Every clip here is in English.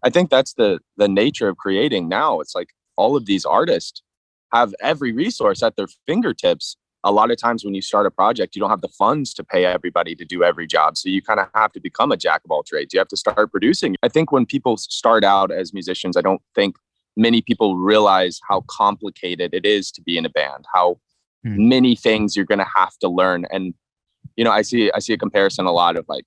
I think that's the nature of creating now. It's like all of these artists have every resource at their fingertips. A lot of times when you start a project, you don't have the funds to pay everybody to do every job. So you kind of have to become a jack of all trades. You have to start producing. I think when people start out as musicians, I don't think many people realize how complicated it is to be in a band, how many things you're going to have to learn. And, you know, I see a comparison a lot of like,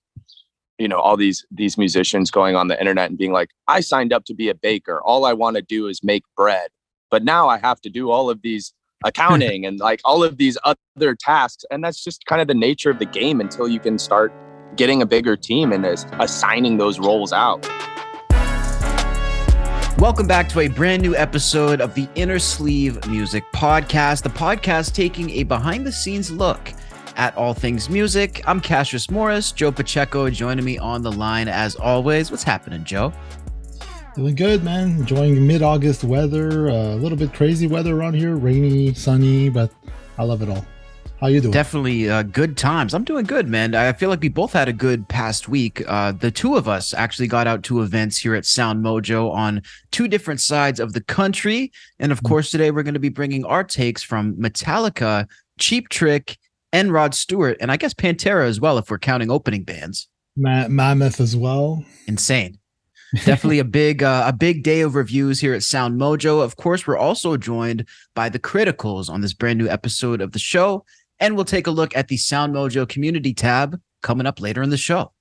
you know, all these musicians going on the internet and being like, I signed up to be a baker. All I want to do is make bread. But now I have to do all of these accounting and like all of these other tasks. And that's just kind of the nature of the game until you can start getting a bigger team and assigning those roles out. Welcome back to a brand new episode of the Innersleeve Music Podcast, the podcast taking a behind the scenes look at all things music. I'm Cassius Morris, Joe Pacheco joining me on the line as always. What's happening, Joe? Doing good, man. Enjoying mid-August weather. A little bit crazy weather around here. Rainy, sunny, but I love it all. How you doing? Definitely good times. I'm doing good, man. I feel like we both had a good past week. The two of us actually got out to events here at SoundMojo on two different sides of the country. And of course, today we're going to be bringing our takes from Metallica, Cheap Trick, and Rod Stewart, and I guess Pantera as well, if we're counting opening bands. Mammoth as well. Insane. Definitely a big day of reviews here at SoundMojo. Of course, we're also joined by the Criticals on this brand new episode of the show, and we'll take a look at the SoundMojo community tab coming up later in the show.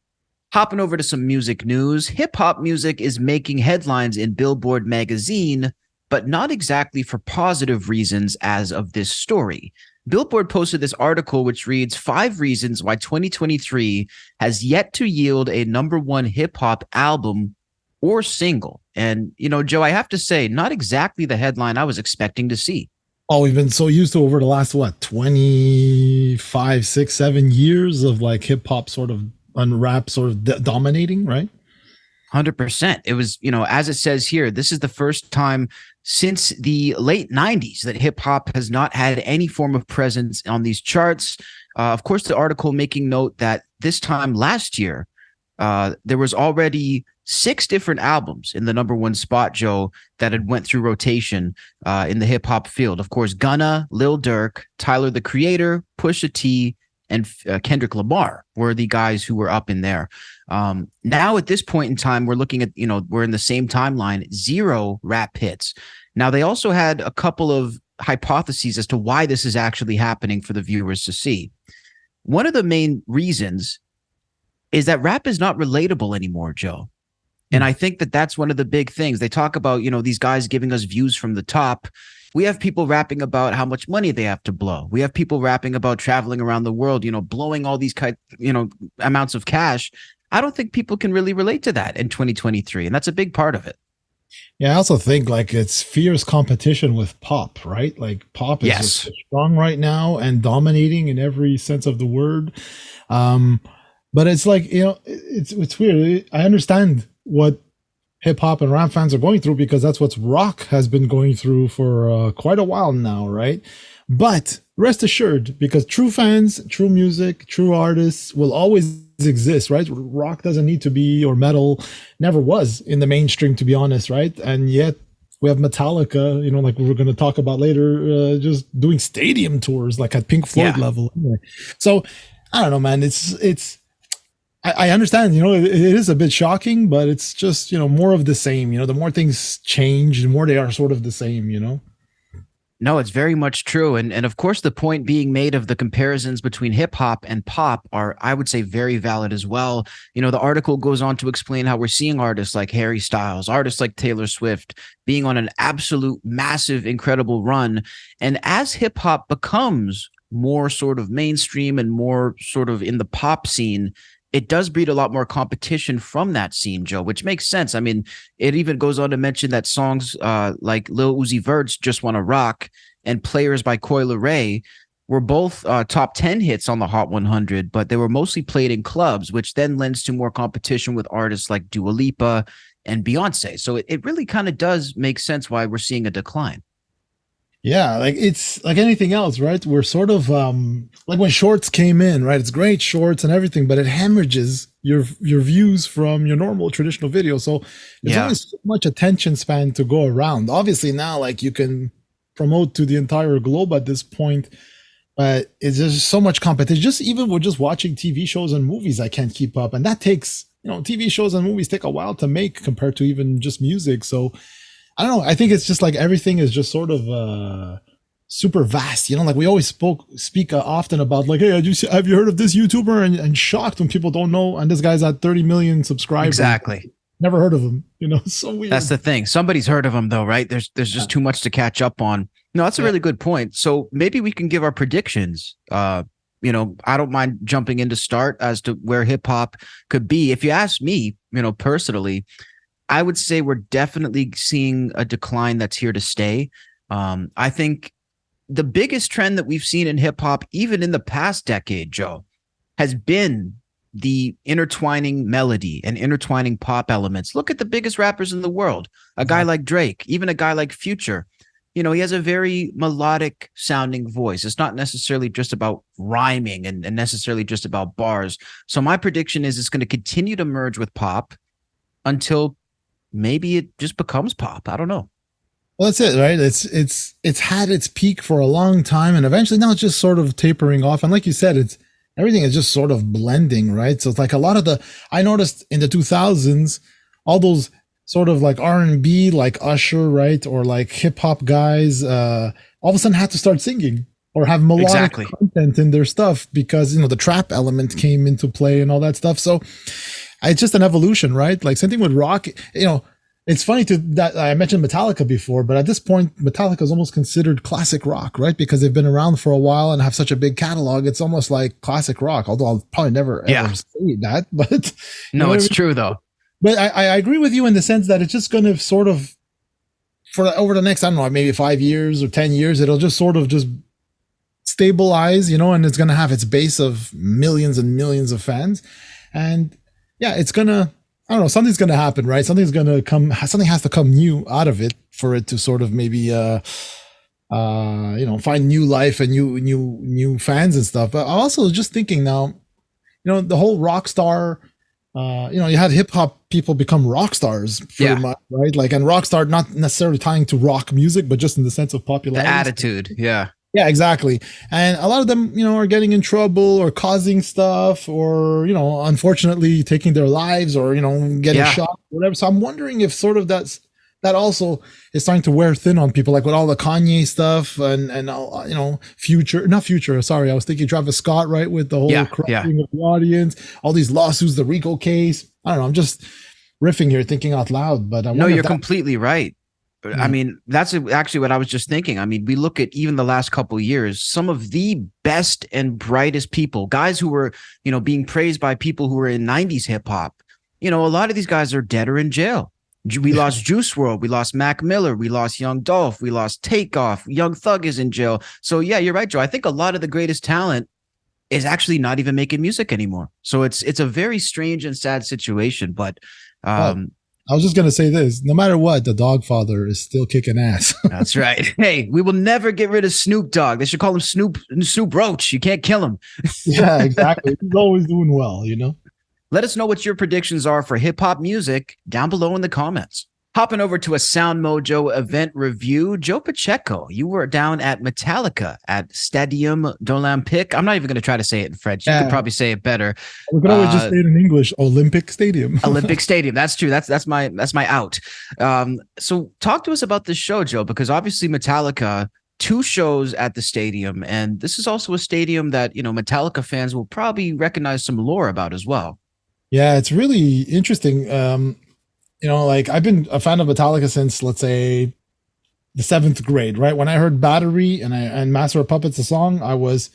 Hopping over to some music news, hip-hop music is making headlines in Billboard magazine, but not exactly for positive reasons as of this story. Billboard posted this article which reads 5 reasons why 2023 has yet to yield a #1 hip-hop album or single. And, you know, Joe, I have to say, not exactly the headline I was expecting to see. Oh, we've been so used to over the last, 25, 6, 7 years of like hip-hop sort of unwrapped, sort of dominating, right? 100%. It was, you know, as it says here, this is the first time since the late 90s that hip hop has not had any form of presence on these charts. Of course, the article making note that this time last year, there was already 6 different albums in the #1 spot, Joe, that had went through rotation in the hip hop field. Of course, Gunna, Lil Durk, Tyler, the Creator, Pusha T, and Kendrick Lamar were the guys who were up in there. Now at this point in time, we're looking at, you know, we're in the same timeline, 0 rap hits. Now they also had a couple of hypotheses as to why this is actually happening for the viewers to see. One of the main reasons is that rap is not relatable anymore, Joe. And I think that that's one of the big things. They talk about, you know, these guys giving us views from the top. We have people rapping about how much money they have to blow. We have people rapping about traveling around the world, you know, blowing all these, amounts of cash. I don't think people can really relate to that in 2023. And that's a big part of it. Yeah, I also think like it's fierce competition with pop, right? Like pop is just strong right now and dominating in every sense of the word. But it's like, you know, it's weird. I understand what hip hop and rap fans are going through because that's what rock has been going through for quite a while now, right? But rest assured, because true fans, true music, true artists will always exist, right? Rock doesn't need to be, or metal never was in the mainstream, to be honest, right? And yet we have Metallica, you know, like we're going to talk about later, just doing stadium tours, like at Pink Floyd level. So I don't know, man. I understand, you know, it is a bit shocking, but it's just, you know, more of the same. You know, the more things change, the more they are sort of the same, you know? No, it's very much true. And of course, the point being made of the comparisons between hip hop and pop are, I would say, very valid as well. You know, the article goes on to explain how we're seeing artists like Harry Styles, artists like Taylor Swift being on an absolute massive, incredible run. And as hip hop becomes more sort of mainstream and more sort of in the pop scene, it does breed a lot more competition from that scene, Joe, which makes sense. I mean, it even goes on to mention that songs like Lil Uzi Vert's Just Wanna Rock and Players by Coi Leray were both top 10 hits on the Hot 100, but they were mostly played in clubs, which then lends to more competition with artists like Dua Lipa and Beyonce. So it really kind of does make sense why we're seeing a decline. Yeah, like it's like anything else, right? We're sort of like when shorts came in, right? It's great shorts and everything, but it hemorrhages your views from your normal traditional video. So there's Yeah. only so much attention span to go around. Obviously now like you can promote to the entire globe at this point, but it's just so much competition. Just even with just watching TV shows and movies, I can't keep up. And that takes, TV shows and movies take a while to make compared to even just music. So I don't know. I think it's just like everything is just sort of super vast. Like we always speak often about like, hey, have you heard of this YouTuber? And shocked when people don't know. And this guy's at 30 million subscribers. Exactly. Never heard of him. It's so weird. That's the thing. Somebody's heard of him though, right? There's just too much to catch up on. No, that's a really good point. So maybe we can give our predictions. I don't mind jumping in to start as to where hip hop could be. If you ask me, personally, I would say we're definitely seeing a decline that's here to stay. I think the biggest trend that we've seen in hip hop, even in the past decade, Joe, has been the intertwining melody and intertwining pop elements. Look at the biggest rappers in the world, a guy like Drake, even a guy like Future. He has a very melodic sounding voice. It's not necessarily just about rhyming and necessarily just about bars. So my prediction is it's going to continue to merge with pop until maybe it just becomes pop. I don't know. Well, that's it, right? It's had its peak for a long time, and eventually now it's just sort of tapering off. And like you said, everything is just sort of blending, right? So it's like a lot of I noticed in the 2000s, all those sort of like R&B, like Usher, right? Or like hip hop guys, all of a sudden had to start singing or have melodic content in their stuff because, the trap element came into play and all that stuff. So it's just an evolution, right? Like same thing with rock. It's funny that I mentioned Metallica before, but at this point, Metallica is almost considered classic rock, right? Because they've been around for a while and have such a big catalog. It's almost like classic rock, although I'll probably never ever say that. But no, it's true though. But I agree with you in the sense that it's just going to sort of, over the next, I don't know, maybe 5 years or 10 years, it'll just sort of just stabilize, and it's going to have its base of millions and millions of fans. And yeah, it's going to, I don't know, something's going to happen, right? Something has to come new out of it for it to sort of maybe, find new life and new fans and stuff. But I'm also just thinking now, the whole rock star, you had hip hop people become rock stars pretty much, right? Like, and rock star, not necessarily tying to rock music, but just in the sense of popularity. The attitude. Yeah. Yeah, exactly. And a lot of them, are getting in trouble or causing stuff or, unfortunately taking their lives or, getting shot, whatever. So I'm wondering if sort of that also is starting to wear thin on people, like with all the Kanye stuff and Future, not Future. Sorry. I was thinking Travis Scott, right? With the whole corrupting of the audience, all these lawsuits, the RICO case. I don't know. I'm just riffing here, thinking out loud, but I you're completely right. I mean, that's actually what I was just thinking. I mean, we look at even the last couple of years, some of the best and brightest people, guys who were, being praised by people who were in 90s hip hop. A lot of these guys are dead or in jail. We lost Juice WRLD. We lost Mac Miller. We lost Young Dolph. We lost Takeoff. Young Thug is in jail. So yeah, you're right, Joe. I think a lot of the greatest talent is actually not even making music anymore. So it's a very strange and sad situation, but, I was just going to say this. No matter what, the Dogfather is still kicking ass. That's right. Hey, we will never get rid of Snoop Dogg. They should call him Snoop Roach. You can't kill him. Yeah, exactly. He's always doing well, Let us know what your predictions are for hip-hop music down below in the comments. Hopping over to a SoundMojo event review, Joe Pacheco, you were down at Metallica at Stadium d'Olympique. I'm not even going to try to say it in French. You could probably say it better. We could always just say it in English. Olympic Stadium. Olympic Stadium. That's true. That's my out. So talk to us about this show, Joe, because obviously Metallica, 2 shows at the stadium, and this is also a stadium that Metallica fans will probably recognize some lore about as well. Yeah, it's really interesting. Like I've been a fan of Metallica since, let's say, the 7th grade, right? When I heard Battery and Master of Puppets, the song, I was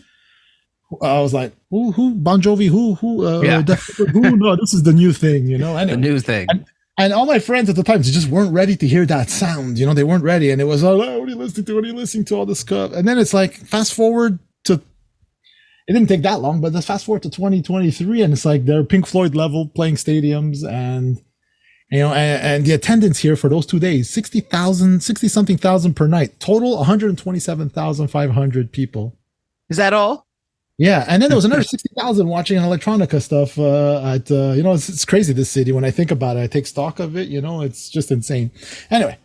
like, who Bon Jovi, who, no, this is the new thing, Anyway, the new thing. And all my friends at the time, they just weren't ready to hear that sound, they weren't ready. And it was like, oh, what are you listening to? What are you listening to? All this stuff. And then it's like, fast forward to, it didn't take that long, but let's fast forward to 2023. And it's like they're Pink Floyd level playing stadiums and You know, and the attendance here for those 2 days, 60 something thousand per night, total 127,500 people. Is that all? Yeah, and then there was another 60,000 watching electronica stuff at you know, it's crazy, this city. When I think about it, I take stock of it, you know, it's just insane. Anyway,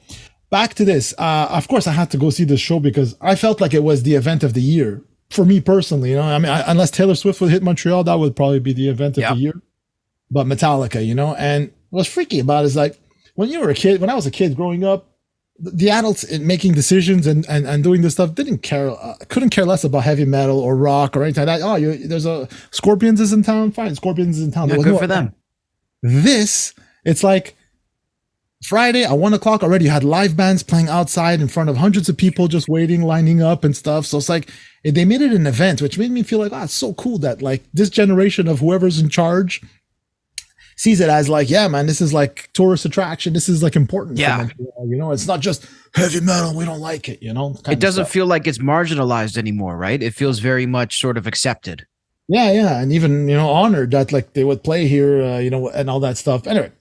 back to this. Of course, I had to go see this show because I felt like it was the event of the year for me personally. You know, I mean, unless Taylor Swift would hit Montreal, that would probably be the event of the year. But Metallica, you know, and what's freaky about it is like when you were a kid, when I was a kid growing up, the adults in making decisions and doing this stuff couldn't care less about heavy metal or rock or anything like that. Oh, there's a Scorpions is in town. Fine, Scorpions is in town. Yeah, good for them. This, it's like Friday at 1 o'clock already. You had live bands playing outside in front of hundreds of people just waiting, lining up and stuff. So it's like they made it an event, which made me feel like, oh, it's so cool that like this generation of whoever's in charge sees it as like, yeah, man, this is like tourist attraction. This is like important. Yeah. You know, it's not just heavy metal. We don't like it, you know. It doesn't feel like it's marginalized anymore, right? It feels very much sort of accepted. Yeah. And even, you know, honored that like they would play here, you know, and all that stuff. Anyway,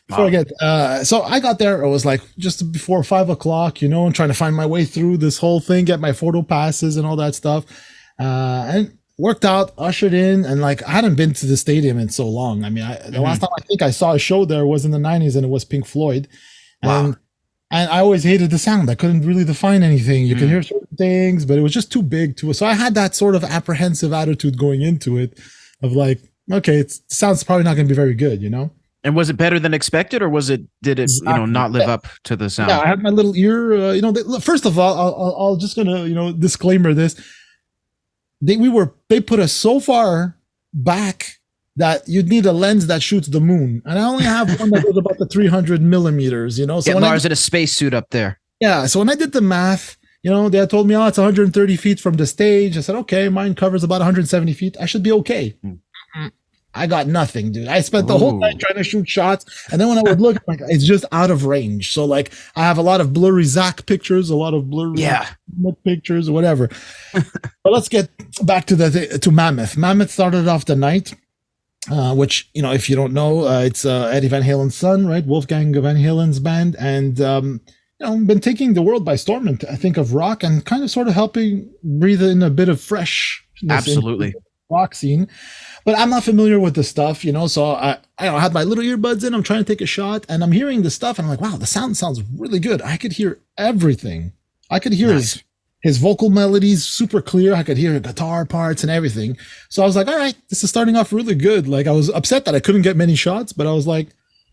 before I get, so I got there, it was like just before 5 o'clock, you know, and trying to find my way through this whole thing, get my photo passes and all that stuff. And worked out, ushered in, and like I hadn't been to the stadium in so long. I mean, the last time I think I saw a show there was in the 90s, and it was Pink Floyd. And I always hated the sound. I couldn't really define anything. You can hear certain things, but it was just too big to. So I had that sort of apprehensive attitude going into it, of like, okay, it sounds probably not going to be very good, you know. And was it better than expected, or did it you know, not live up to the sound? Yeah, I had my little ear. You know, first of all, I'll just gonna, you know, disclaimer this. They put us so far back that you'd need a lens that shoots the moon, and I only have one that goes about the 300 millimeters. You know, so get Lars in a spacesuit up there. Yeah, so when I did the math, you know, they told me, oh, it's 130 feet from the stage. I said, okay, mine covers about 170 feet. I should be okay. I got nothing, dude. I spent the whole night trying to shoot shots, and then when I would look, like, it's just out of range. So like, I have a lot of blurry Zach pictures, a lot of blurry pictures, or whatever. But let's get back to Mammoth. Mammoth started off the night, which, you know, if you don't know, it's Eddie Van Halen's son, right? Wolfgang Van Halen's band, and you know, been taking the world by storm. And I think of rock and kind of sort of helping breathe in a bit of fresh, absolutely, rock scene. But I'm not familiar with the stuff, you know, so I had my little earbuds in, I'm trying to take a shot, and I'm hearing the stuff, and I'm like, wow, the sound sounds really good. I could hear everything. I could hear his vocal melodies super clear. I could hear guitar parts and everything. So I was like, all right, this is starting off really good. Like, I was upset that I couldn't get many shots, but I was like,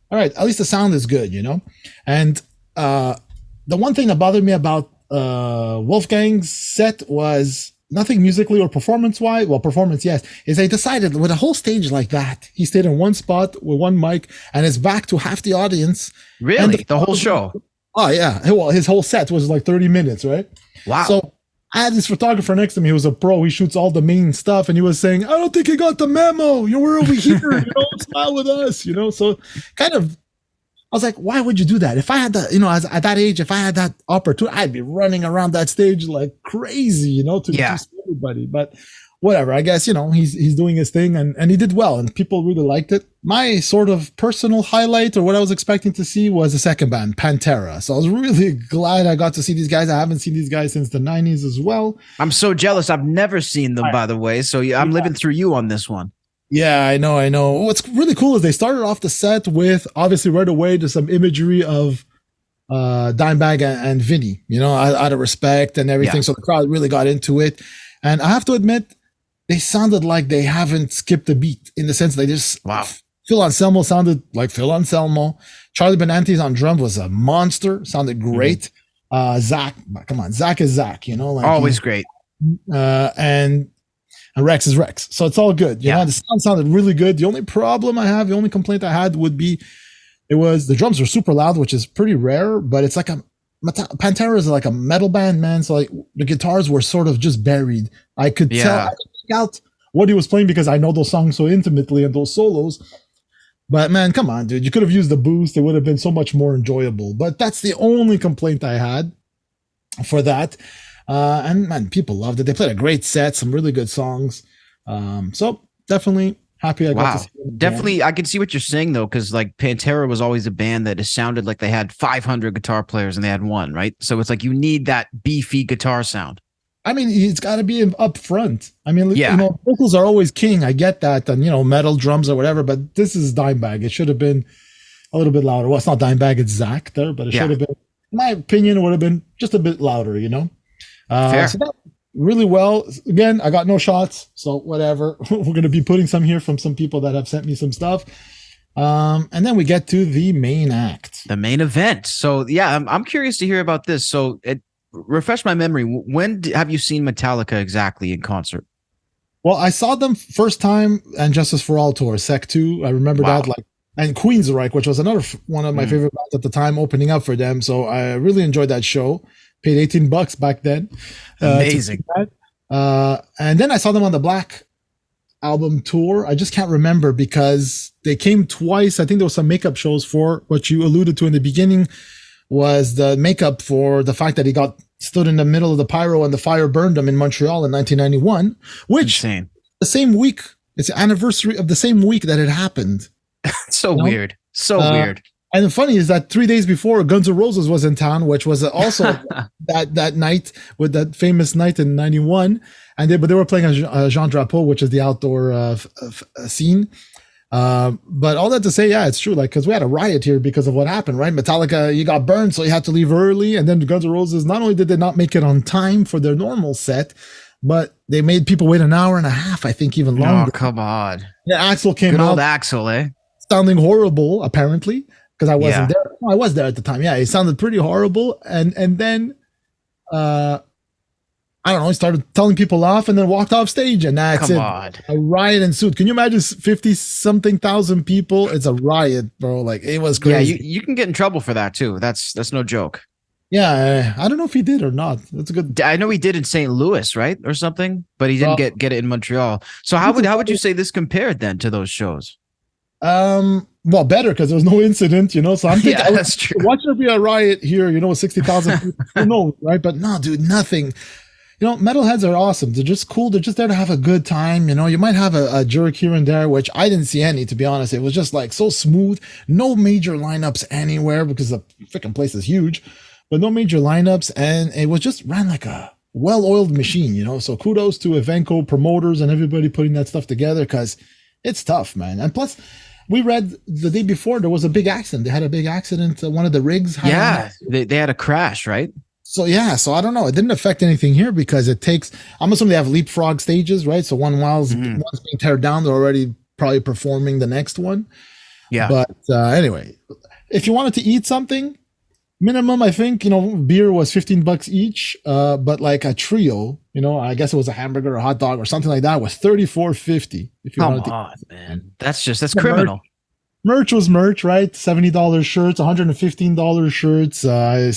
all right, at least the sound is good, you know? And the one thing that bothered me about Wolfgang's set was nothing musically or performance-wise. Well, performance, yes. Is they decided with a whole stage like that, he stayed in one spot with one mic and his back to half the audience. Really? The whole show? Oh, yeah. Well, his whole set was like 30 minutes, right? Wow. So I had this photographer next to me. He was a pro. He shoots all the main stuff. And he was saying, I don't think he got the memo. You know, we're over here. You know, smile with us, you know? So kind of, I was like, why would you do that? If I had that, you know, at that age, if I had that opportunity, I'd be running around that stage like crazy, you know, to see everybody. But whatever, I guess, you know, he's doing his thing, and he did well, and people really liked it. My sort of personal highlight, or what I was expecting to see, was the second band, Pantera. So I was really glad I got to see these guys. I haven't seen these guys since the 90s as well. I'm so jealous. I've never seen them, by the way. So I'm living through you on this one. Yeah, I know. What's really cool is they started off the set with, obviously right away, just some imagery of Dimebag and Vinny, you know, out of respect and everything. Yeah. So the crowd really got into it. And I have to admit, they sounded like they haven't skipped a beat, in the sense they just, Phil Anselmo sounded like Phil Anselmo. Charlie Benantes on drums was a monster, sounded great. Zach, come on, Zach is Zach, you know. Like, always great. And Rex is Rex. So it's all good. You know, the sound sounded really good. The only complaint I had would be, the drums were super loud, which is pretty rare, but it's like Pantera is like a metal band, man. So like the guitars were sort of just buried. I could tell, I could pick out what he was playing because I know those songs so intimately and those solos. But man, come on, dude. You could have used the boost. It would have been so much more enjoyable. But that's the only complaint I had for that. And man, people loved it. They played a great set, some really good songs. So definitely Happy I got to see them again. Definitely, I can see what you're saying though, because like Pantera was always a band that it sounded like they had 500 guitar players and they had one, right? So it's like you need that beefy guitar sound. I mean, it's got to be up front. I mean, vocals are always king. I get that, and metal drums or whatever. But this is Dimebag. It should have been a little bit louder. Well, it's not Dimebag, it's Zach there, but it should have been, in my opinion, it would have been just a bit louder. Fair. So that really well. Again, I got no shots, so whatever. We're going to be putting some here from some people that have sent me some stuff. And then we get to the main act, the main event. So yeah, I'm curious to hear about this. So refresh my memory. When have you seen Metallica exactly in concert? Well, I saw them first time and Justice for All tour, Sec 2. I remember that, and Queensryche, which was another one of my favorite bands at the time, opening up for them. So I really enjoyed that show. Paid $18 back then. Amazing. And then I saw them on the Black Album tour. I just can't remember because they came twice. I think there was some makeup shows for what you alluded to in the beginning, was the makeup for the fact that he stood in the middle of the pyro and the fire burned him in Montreal in 1991, which insane. The same week, it's the anniversary of the same week that it happened. So weird. So weird. And the funny is that 3 days before, Guns N' Roses was in town, which was also that night, with that famous night in 91. But they were playing a Jean Drapeau, which is the outdoor scene. But all that to say, yeah, it's true. Like, because we had a riot here because of what happened, right? Metallica, you got burned, so you had to leave early. And then the Guns N' Roses, not only did they not make it on time for their normal set, but they made people wait an hour and a half, I think, even longer. Oh, come on. Yeah, Axl came Good out. old Axl, eh? Sounding horrible, apparently, because I wasn't there. No, I was there at the time. Yeah, it sounded pretty horrible. And then, I don't know, he started telling people off and then walked off stage, and that's Come on. A riot ensued. Can you imagine 50-something thousand people? It's a riot, bro. Like, it was crazy. Yeah, you can get in trouble for that too. That's no joke. Yeah, I don't know if he did or not. That's a good. I know he did in St. Louis, right, or something, but he didn't get it in Montreal. So how would you say this compared then to those shows? Well, better because there was no incident, So I'm thinking, that's true. Watch there be a riot here, with 60,000 people. Who knows, right? But no, dude, nothing. Metalheads are awesome. They're just cool. They're just there to have a good time. You might have a jerk here and there, which I didn't see any, to be honest. It was just like so smooth. No major lineups anywhere because the freaking place is huge, but no major lineups. And it was just ran like a well-oiled machine, So kudos to Evenco promoters and everybody putting that stuff together, because it's tough, man. And plus, we read the day before there was a big accident. They had a big accident. One of the rigs. They had a crash, right? So I don't know. It didn't affect anything here because it takes. I'm assuming they have leapfrog stages, right? So one's being teared down, they're already probably performing the next one. Yeah. But anyway, if you wanted to eat something, minimum, I think beer was $15 each. But like a trio, I guess it was a hamburger or a hot dog or something like that, was $34.50. If you wanted to, man, that's criminal. Merch was merch, right? $70 shirts, $115 shirts.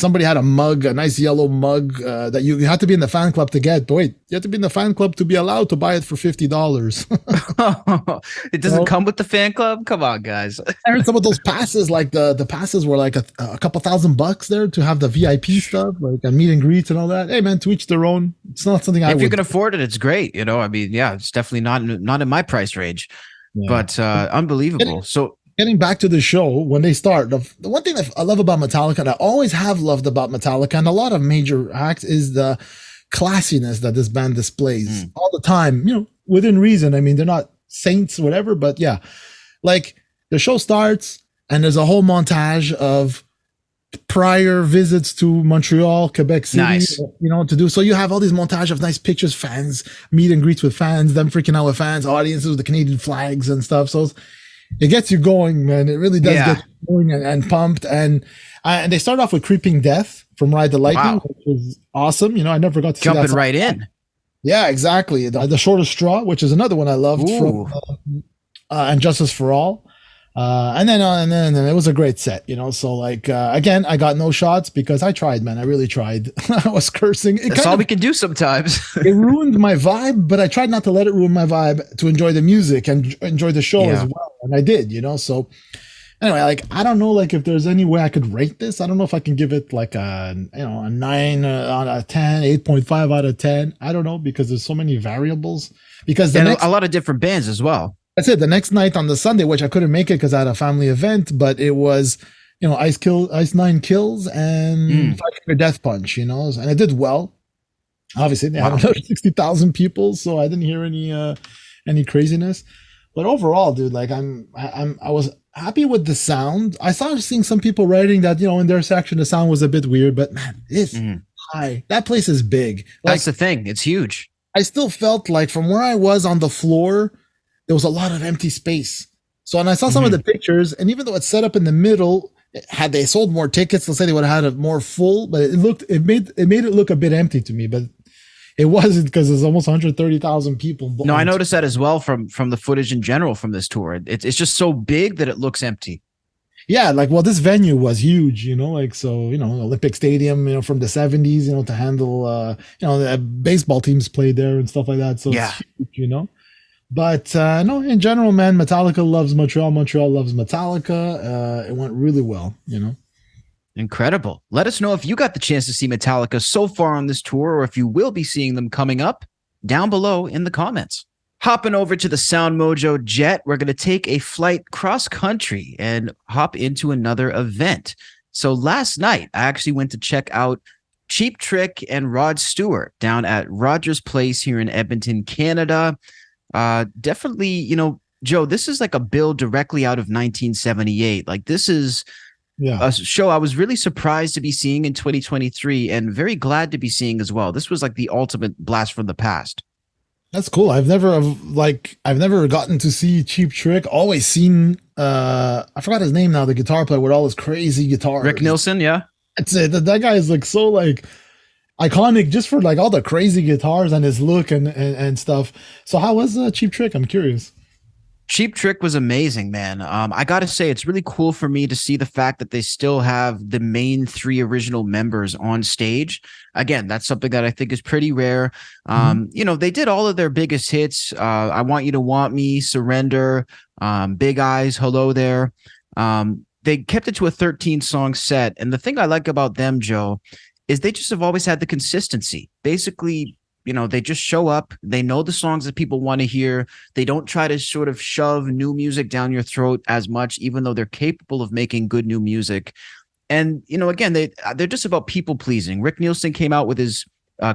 Somebody had a mug, a nice yellow mug that you had to be in the fan club to get. But wait, you had to be in the fan club to be allowed to buy it for $50. It doesn't come with the fan club? Come on, guys. I heard some of those passes, like the passes were like a couple $1,000 there to have the VIP stuff, like a meet and greets and all that. Hey, man, to each their own. It's not something if you can afford it, it's great. I mean, yeah, it's definitely not in my price range, but unbelievable. Getting back to the show, when they start, the one thing that I love about Metallica, and I always have loved about Metallica and a lot of major acts, is the classiness that this band displays all the time, within reason. I mean, they're not saints, whatever, but yeah, like the show starts and there's a whole montage of prior visits to Montreal, Quebec City, nice. To do. So you have all these montage of nice pictures, fans, meet and greets with fans, them freaking out with fans, audiences with the Canadian flags and stuff. So it gets you going, man. It really does get you going and pumped. And they start off with Creeping Death from Ride the Lightning, which is awesome. I never got to jumping see that right in. Yeah, exactly. The Shortest Straw, which is another one I loved from and Justice for All. And then it was a great set, So like, again, I got no shots because I tried, man. I really tried. I was cursing. That's all we can do sometimes. It ruined my vibe, but I tried not to let it ruin my vibe, to enjoy the music and enjoy the show as well. And I did, So anyway, like, I don't know, like, if there's any way I could rate this. I don't know if I can give it like a 9 out of 10, 8.5 out of 10. I don't know, because there's so many variables. Because a lot of different bands as well. That's it. The next night on the Sunday, which I couldn't make it because I had a family event, but it was, Ice Nine Kills and Five Finger Death Punch, and it did well. Obviously, they had another 60,000 people, so I didn't hear any craziness. But overall, dude, like I was happy with the sound. I started seeing some people writing that in their section the sound was a bit weird, but man, it's high. That place is big. That's the thing; it's huge. I still felt like from where I was on the floor, there was a lot of empty space. So, and I saw some of the pictures, and even though it's set up in the middle, had they sold more tickets, let's say they would have had it more full. But it made it look a bit empty to me, but. It wasn't because there's almost 130,000 people. No, I noticed that as well from the footage in general from this tour. It's just so big that it looks empty. Yeah, this venue was huge, Olympic Stadium, from the 70s, to handle, the baseball teams played there and stuff like that. So it's huge, But no, in general, man, Metallica loves Montreal. Montreal loves Metallica. It went really well, Incredible. Let us know if you got the chance to see Metallica so far on this tour, or if you will be seeing them coming up down below in the comments. Hopping over to the SoundMojo jet, we're going to take a flight cross country and hop into another event. So last night, I actually went to check out Cheap Trick and Rod Stewart down at Rogers Place here in Edmonton, Canada. Definitely, Joe, this is like a bill directly out of 1978. Like this is... a show I was really surprised to be seeing in 2023 and very glad to be seeing as well. This was like the ultimate blast from the past. That's cool. I've never gotten to see Cheap Trick. Always seen I forgot his name now, the guitar player with all his crazy guitars. Rick Nielsen, yeah. That's it. That guy is like so like iconic just for like all the crazy guitars and his look and stuff. So how was Cheap Trick? I'm curious. Cheap Trick was amazing, man. I got to say, it's really cool for me to see the fact that they still have the main three original members on stage. Again, that's something that I think is pretty rare. They did all of their biggest hits. I Want You to Want Me, Surrender, Big Eyes, Hello There. They kept it to a 13-song set. And the thing I like about them, Joe, is they just have always had the consistency. Basically, they just show up. They know the songs that people want to hear. They don't try to sort of shove new music down your throat as much, even though they're capable of making good new music. And, again, they're just about people pleasing. Rick Nielsen came out with his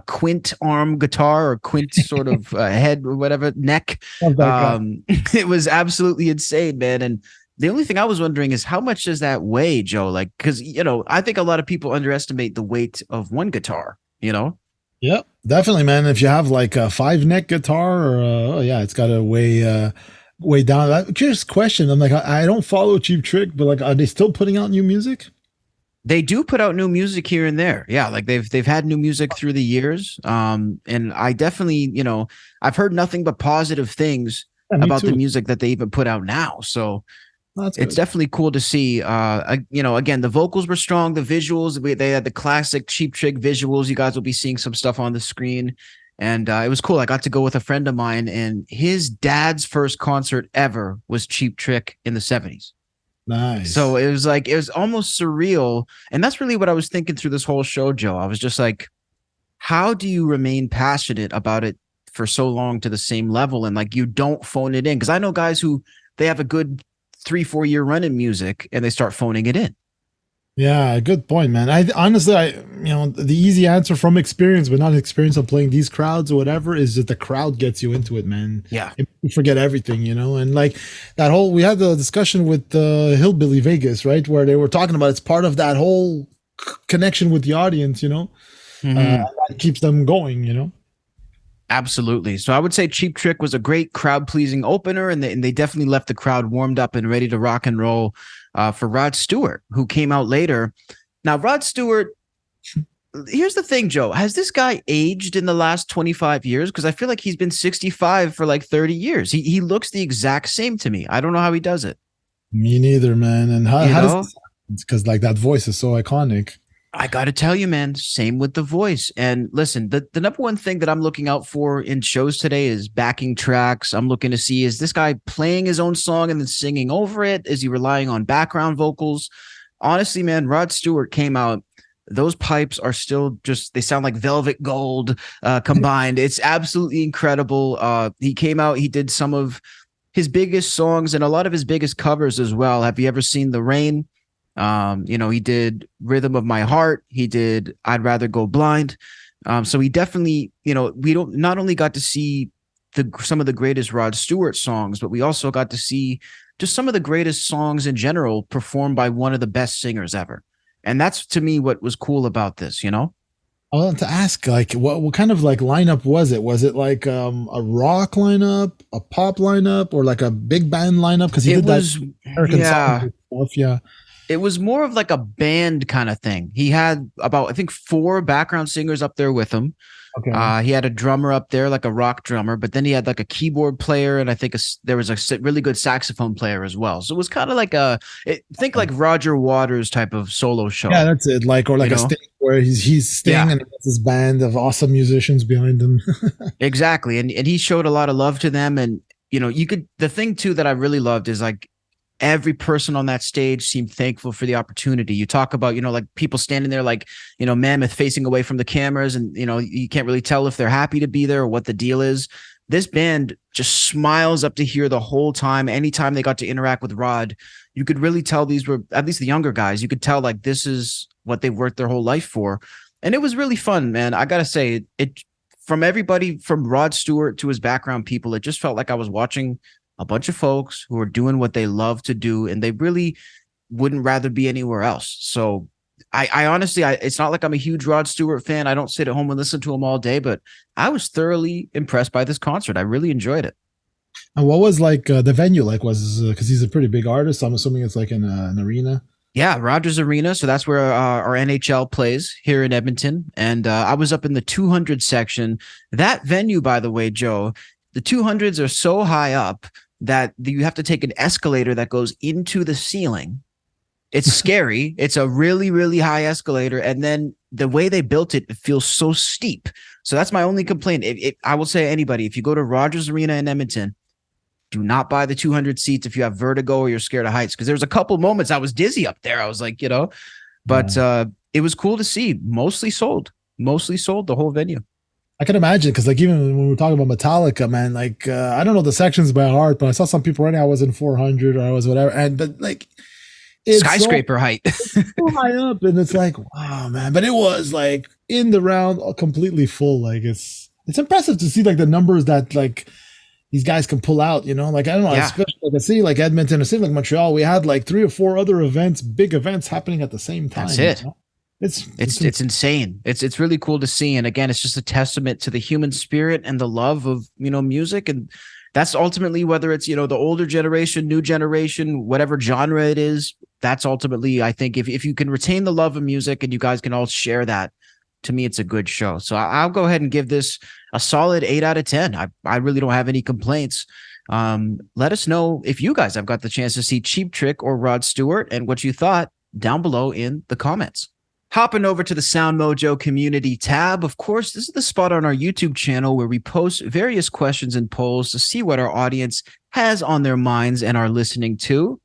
quint arm guitar or quint sort of head or whatever, neck. It was absolutely insane, man. And the only thing I was wondering is how much does that weigh, Joe? Like, because, I think a lot of people underestimate the weight of one guitar, Yep, definitely, man. If you have like a 5-neck guitar, or it's got to weigh down. Curious question. I'm like, I don't follow Cheap Trick, but like, are they still putting out new music? They do put out new music here and there. Yeah, like they've had new music through the years. And I definitely, I've heard nothing but positive things about the music that they even put out now. So it's definitely cool to see. Again, the vocals were strong. The visuals, they had the classic Cheap Trick visuals. You guys will be seeing some stuff on the screen. And it was cool. I got to go with a friend of mine, and his dad's first concert ever was Cheap Trick in the 70s. Nice. So it was almost surreal. And that's really what I was thinking through this whole show, Joe. I was just like, how do you remain passionate about it for so long to the same level? And like, you don't phone it in. Because I know guys who they have a good 3-4 year run in music and they start phoning it in. Yeah, good point, man. I honestly, the easy answer from experience, but not experience of playing these crowds or whatever, is that the crowd gets you into it, man. Yeah. You forget everything, and like we had the discussion with Hillbilly Vegas, right? Where they were talking about it's part of that whole connection with the audience, that keeps them going, Absolutely. So I would say Cheap Trick was a great crowd pleasing opener, and they definitely left the crowd warmed up and ready to rock and roll for Rod Stewart, who came out later. Now, Rod Stewart, here's the thing, Joe. Has this guy aged in the last 25 years? Because I feel like he's been 65 for like 30 years. He looks the exact same to me. I don't know how he does it. Me neither, man. And how does it's because like that voice is so iconic. I got to tell you, man, same with the voice. And listen, the number one thing that I'm looking out for in shows today is backing tracks. I'm looking to see, is this guy playing his own song and then singing over it? Is he relying on background vocals? Honestly, man, Rod Stewart came out. Those pipes are still they sound like velvet gold combined. It's absolutely incredible. He came out, he did some of his biggest songs and a lot of his biggest covers as well. Have you ever seen The Rain? He did Rhythm of My Heart. He did I'd Rather Go Blind. So he definitely, we don't not only got to see some of the greatest Rod Stewart songs, but we also got to see just some of the greatest songs in general performed by one of the best singers ever. And that's to me what was cool about this, I wanted to ask, like, what kind of like lineup was it? Was it like a rock lineup, a pop lineup, or like a big band lineup? Because he did that American song stuff, yeah. It was more of like a band kind of thing. He had about, I think, 4 background singers up there with him. Okay. He had a drummer up there, like a rock drummer, but then he had like a keyboard player, and I think there was a really good saxophone player as well. So it was kind of like like Roger Waters type of solo show. Yeah, that's it. Like, or like a Sting where he's Sting and has this band of awesome musicians behind him. Exactly, and he showed a lot of love to them, and the thing too that I really loved is like, every person on that stage seemed thankful for the opportunity. You talk about, like people standing there, like, Mammoth facing away from the cameras, and, you can't really tell if they're happy to be there or what the deal is. This band just smiles up to here the whole time. Anytime they got to interact with Rod, you could really tell these were, at least the younger guys, you could tell like this is what they've worked their whole life for. And it was really fun, man. I got to say it from everybody from Rod Stewart to his background people, it just felt like I was watching a bunch of folks who are doing what they love to do, and they really wouldn't rather be anywhere else. So I honestly, it's not like I'm a huge Rod Stewart fan. I don't sit at home and listen to him all day, but I was thoroughly impressed by this concert. I really enjoyed it. And what was like the venue like? Was because he's a pretty big artist, so I'm assuming it's like in an arena. Yeah, Rogers Arena. So that's where our NHL plays here in Edmonton. And I was up in the 200 section. That venue, by the way, Joe, the 200s are so high up that you have to take an escalator that goes into the ceiling. It's scary. It's a really, really high escalator. And then the way they built it, it feels so steep. So that's my only complaint. I will say anybody, if you go to Rogers Arena in Edmonton, do not buy the 200 seats if you have vertigo or you're scared of heights. Because there was a couple moments I was dizzy up there. I was like, but it was cool to see. Mostly sold the whole venue. I can imagine, because like even when we're talking about Metallica, man, like I don't know the sections by heart, but I saw some people right now I was in 400 or I was whatever, but like it's skyscraper height, it's so high up, and it's like, wow, man. But it was like in the round, completely full. Like it's impressive to see like the numbers that like these guys can pull out. Like I don't know, especially like a city like Edmonton, a city like Montreal, we had like 3 or 4 other events, big events happening at the same time. That's it. It's insane. It's really cool to see. And again, it's just a testament to the human spirit and the love of, music. And that's ultimately whether it's, the older generation, new generation, whatever genre it is, that's ultimately, I think if you can retain the love of music and you guys can all share that, to me, it's a good show. So I'll go ahead and give this a solid 8 out of 10. I really don't have any complaints. Let us know if you guys have got the chance to see Cheap Trick or Rod Stewart and what you thought down below in the comments. Hopping over to the SoundMojo community tab. Of course, this is the spot on our YouTube channel where we post various questions and polls to see what our audience has on their minds and are listening to.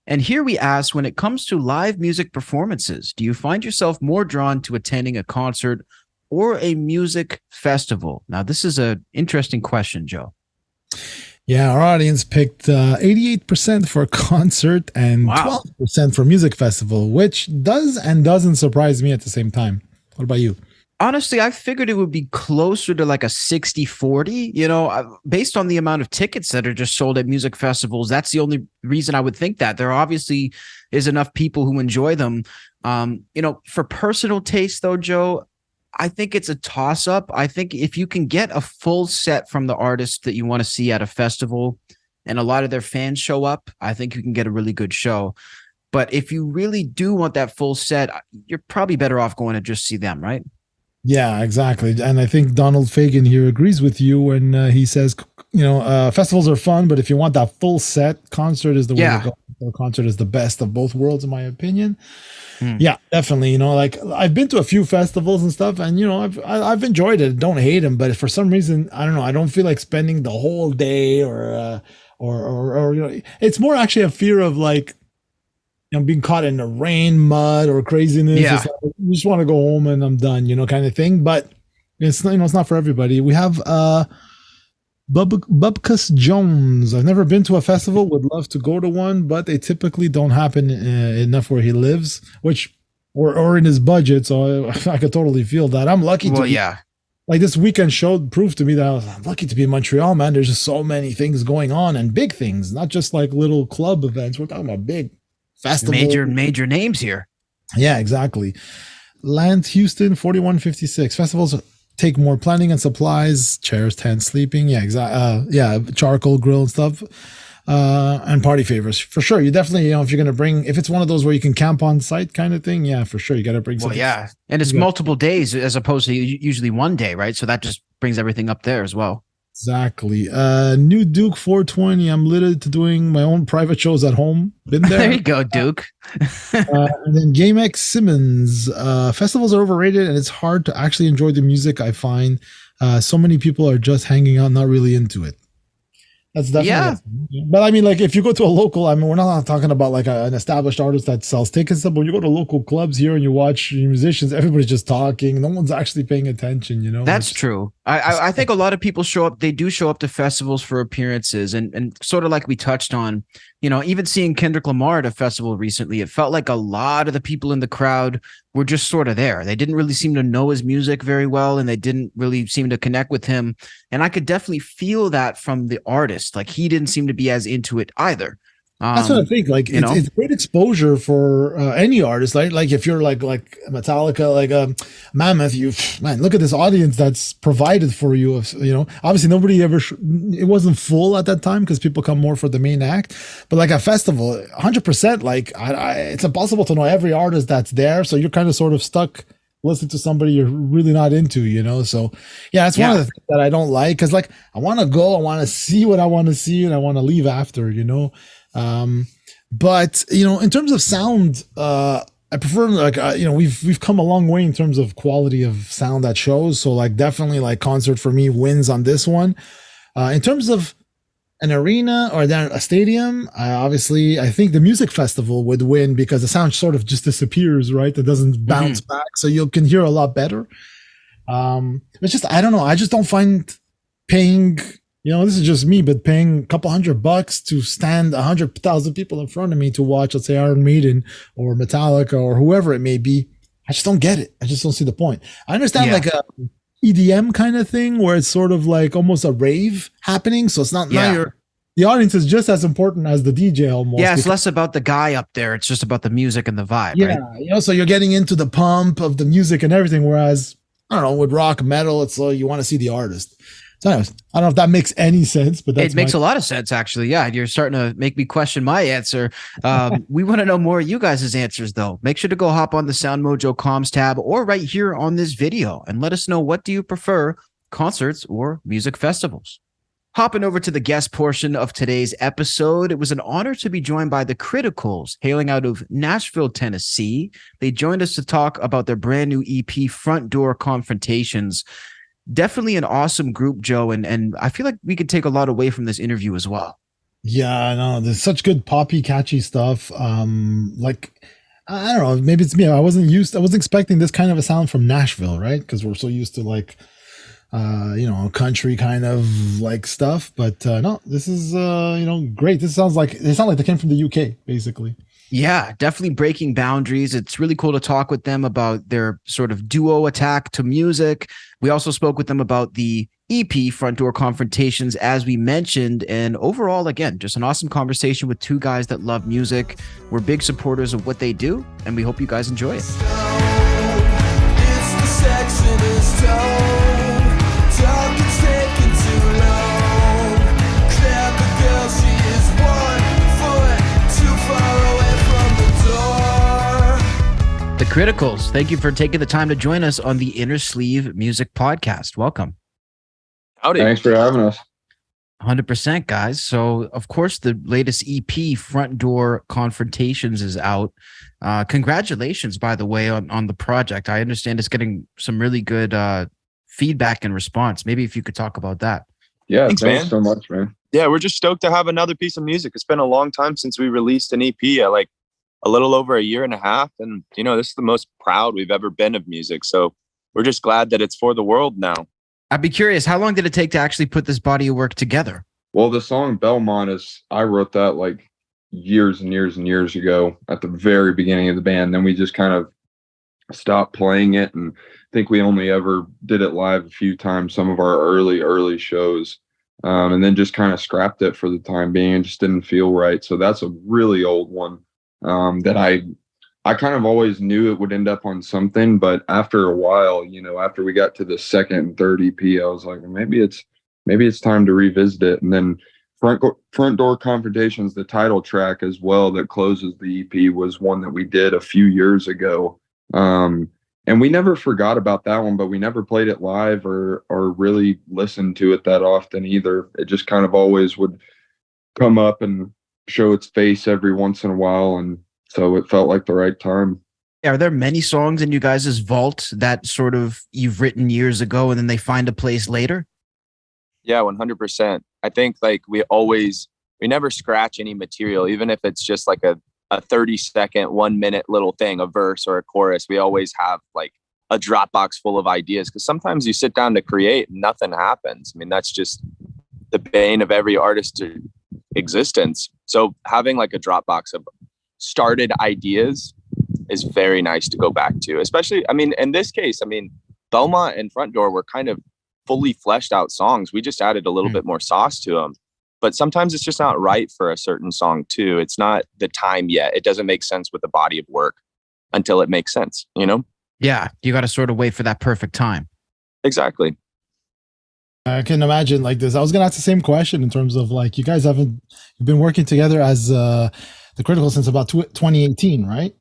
And here we ask, when it comes to live music performances, do you find yourself more drawn to attending a concert or a music festival? Now, this is an interesting question, Joe. Yeah, our audience picked 88% for concert and 12% for music festival, which does and doesn't surprise me at the same time. What about you? Honestly, I figured it would be closer to like a 60-40, based on the amount of tickets that are just sold at music festivals. That's the only reason I would think that. There obviously is enough people who enjoy them. For personal taste, though, Joe, I think it's a toss-up. I think if you can get a full set from the artist that you want to see at a festival and a lot of their fans show up, I think you can get a really good show. But if you really do want that full set, you're probably better off going to just see them, right? Yeah, exactly. And I think Donald Fagan here agrees with you when he says, festivals are fun, but if you want that full set, concert is the way to go. The concert is the best of both worlds, in my opinion. Yeah, definitely. Like I've been to a few festivals and stuff, and I've enjoyed it. Don't hate them, but for some reason, I don't know. I don't feel like spending the whole day or it's more actually a fear of like being caught in the rain, mud, or craziness. Yeah. It's like, you just want to go home and I'm done, kind of thing. But it's it's not for everybody. We have Bubkus Jones. I've never been to a festival. Would love to go to one, but they typically don't happen enough where he lives, which or in his budget. So I could totally feel that. I'm lucky to. Yeah. Like this weekend showed proved to me that I'm lucky to be in Montreal, man. There's just so many things going on and big things, not just like little club events. We're talking about big festival. Major names here. Yeah, exactly. Land Houston 4156. Festivals take more planning and supplies, chairs, tents, sleeping. Yeah, exactly. Charcoal grill and stuff. And party favors for sure. You definitely, if you're gonna bring, if it's one of those where you can camp on site kind of thing, yeah, for sure, you got to bring something. Well, yeah, and it's multiple days as opposed to usually one day, right? So that just brings everything up there as well. Exactly. New Duke 420. I'm limited to doing my own private shows at home. Been there. There you go, Duke. And then Game X Simmons. Festivals are overrated, and it's hard to actually enjoy the music. I find so many people are just hanging out, not really into it. That's definitely, but I mean, like if you go to a local, I mean, we're not talking about like an established artist that sells tickets, but when you go to local clubs here and you watch musicians, everybody's just talking. No one's actually paying attention, That's true. I think a lot of people show up. They do show up to festivals for appearances, and sort of like we touched on, even seeing Kendrick Lamar at a festival recently, it felt like a lot of the people in the crowd were just sort of there. They didn't really seem to know his music very well, and they didn't really seem to connect with him. And I could definitely feel that from the artist. Like he didn't seem to be as into it either. That's what I think. Like it's great exposure for any artist. Like if you're like Metallica, like Mammoth, look at this audience that's provided for you. Obviously nobody ever. It wasn't full at that time because people come more for the main act. But like a festival, 100%. Like it's impossible to know every artist that's there. So you're kind of sort of stuck listening to somebody you're really not into. So yeah, that's one of the things that I don't like because like I want to go, I want to see what I want to see, and I want to leave after. But in terms of sound, I prefer like we've come a long way in terms of quality of sound at shows. So like definitely like concert for me wins on this one. In terms of an arena or then a stadium, obviously I think the music festival would win because the sound sort of just disappears, right? It doesn't bounce back, so you can hear a lot better. It's just I don't know. I just don't find paying. This is just me, but paying a couple $100 to stand 100,000 people in front of me to watch, let's say, Iron Maiden or Metallica or whoever it may be, I just don't get it. I just don't see the point. I understand like a EDM kind of thing where it's sort of like almost a rave happening. So it's not the audience is just as important as the DJ almost. Yeah, it's less about the guy up there. It's just about the music and the vibe. Yeah, right? So you're getting into the pump of the music and everything. Whereas, I don't know, with rock, metal, it's you want to see the artist. So anyways, I don't know if that makes any sense, but it makes a lot of sense, actually. Yeah, you're starting to make me question my answer. We want to know more of you guys' answers, though. Make sure to go hop on the SoundMojo comms tab or right here on this video and let us know, what do you prefer, concerts or music festivals? Hopping over to the guest portion of today's episode, it was an honor to be joined by the Criticals, hailing out of Nashville, Tennessee. They joined us to talk about their brand new EP, Front Door Confrontations. Definitely an awesome group, Joe, and I feel like we could take a lot away from this interview as well. Yeah, I know. There's such good poppy, catchy stuff. Like I don't know, maybe it's me. I wasn't expecting this kind of a sound from Nashville, right? Because we're so used to like country kind of like stuff. But no, this is great. They sound like they came from the UK, basically. Yeah, definitely breaking boundaries. It's really cool to talk with them about their sort of duo attack to music. We also spoke with them about the EP, Front Door Confrontations, as we mentioned. And overall, again, just an awesome conversation with two guys that love music. We're big supporters of what they do, and we hope you guys enjoy it. The Criticals, thank you for taking the time to join us on the Innersleeve Music Podcast. Welcome. Howdy. Thanks for having us. 100%, guys. So, of course, the latest EP, Front Door Confrontations, is out. Congratulations, by the way, on the project. I understand it's getting some really good feedback and response. Maybe if you could talk about that. Yeah, thanks so much, man. Yeah, we're just stoked to have another piece of music. It's been a long time since we released an EP. A little over a year and a half. And, this is the most proud we've ever been of music. So we're just glad that it's for the world now. I'd be curious, how long did it take to actually put this body of work together? Well, the song Belmont I wrote that like years and years and years ago at the very beginning of the band. Then we just kind of stopped playing it, and I think we only ever did it live a few times, some of our early shows, and then just kind of scrapped it for the time being. It just didn't feel right. So that's a really old one that I kind of always knew it would end up on something, but after a while, after we got to the second and third EP, I was like, maybe it's time to revisit it. And then Front Door Confrontations, the title track as well that closes the EP, was one that we did a few years ago. And we never forgot about that one, but we never played it live or really listened to it that often either. It just kind of always would come up and show its face every once in a while. And so it felt like the right time. Are there many songs in you guys' vault that sort of you've written years ago and then they find a place later? Yeah, 100%. I think like we never scratch any material, even if it's just like a 30-second, 1 minute little thing, a verse or a chorus. We always have like a Dropbox full of ideas, because sometimes you sit down to create and nothing happens. I mean, that's just the bane of every artist's existence. So having like a Dropbox of started ideas is very nice to go back to, especially, I mean, in this case, I mean, Belmont and Front Door were kind of fully fleshed out songs. We just added a little bit more sauce to them. But sometimes it's just not right for a certain song too. It's not the time yet. It doesn't make sense with the body of work until it makes sense, Yeah, you got to sort of wait for that perfect time. Exactly. I can imagine like this. I was going to ask the same question in terms of like, you guys you've been working together as the Critical since about 2018, right?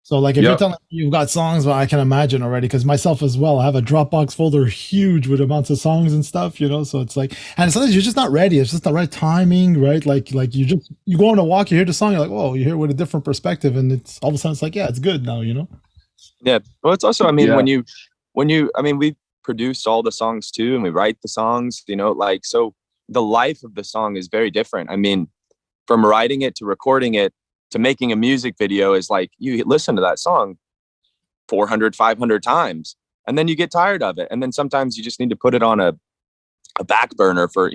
So like if you're telling me you've got songs, well, I can imagine already, because myself as well, I have a Dropbox folder huge with amounts of songs and stuff, so it's like, and sometimes you're just not ready. It's just the right timing, right? Like you go on a walk, you hear the song, you're like, whoa, you hear it with a different perspective, and it's all of a sudden it's like, yeah, it's good now, Yeah. Well, it's also, I mean, when you, I mean, we produce all the songs too, and we write the songs, like, so the life of the song is very different. I mean, from writing it to recording it to making a music video is like, you listen to that song 400, 500 times, and then you get tired of it. And then sometimes you just need to put it on a back burner for,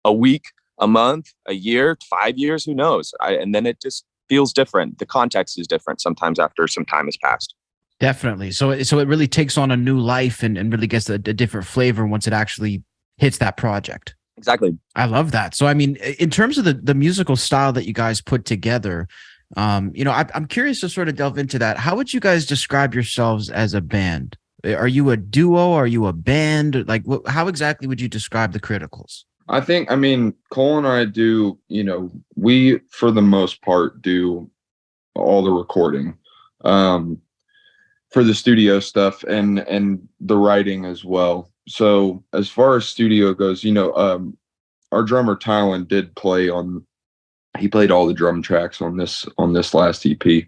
a week, a month, a year, 5 years, who knows? And then it just feels different. The context is different sometimes after some time has passed. Definitely. So it really takes on a new life and really gets a different flavor once it actually hits that project. Exactly. I love that. So, I mean, in terms of the musical style that you guys put together, I'm curious to sort of delve into that. How would you guys describe yourselves as a band? Are you a duo? Are you a band? Like, how exactly would you describe the Criticals? I think, I mean, Cole and I do, we, for the most part, do all the recording for the studio stuff and the writing as well. So as far as studio goes, our drummer Tylen did play he played all the drum tracks on this last EP.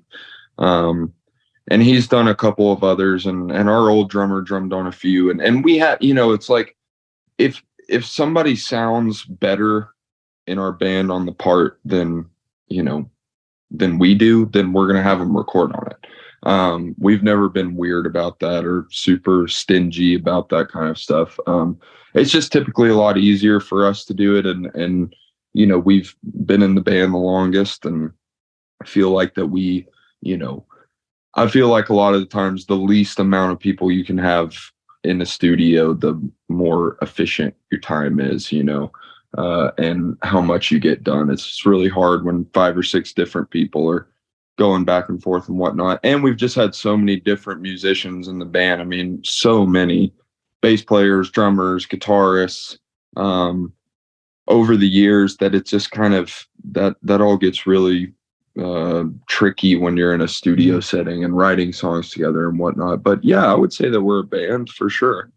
And he's done a couple of others, and our old drummer drummed on a few. And we had, it's like, if somebody sounds better in our band on the part than we do, then we're going to have them record on it. We've never been weird about that or super stingy about that kind of stuff. It's just typically a lot easier for us to do it. And we've been in the band the longest, and I feel like that I feel like a lot of the times the least amount of people you can have in the studio, the more efficient your time is, and how much you get done. It's just really hard when 5 or 6 different people are going back and forth and whatnot. And we've just had so many different musicians in the band. I mean, so many bass players, drummers, guitarists, over the years, that it's just kind of that all gets really tricky when you're in a studio setting and writing songs together and whatnot. But yeah, I would say that we're a band for sure.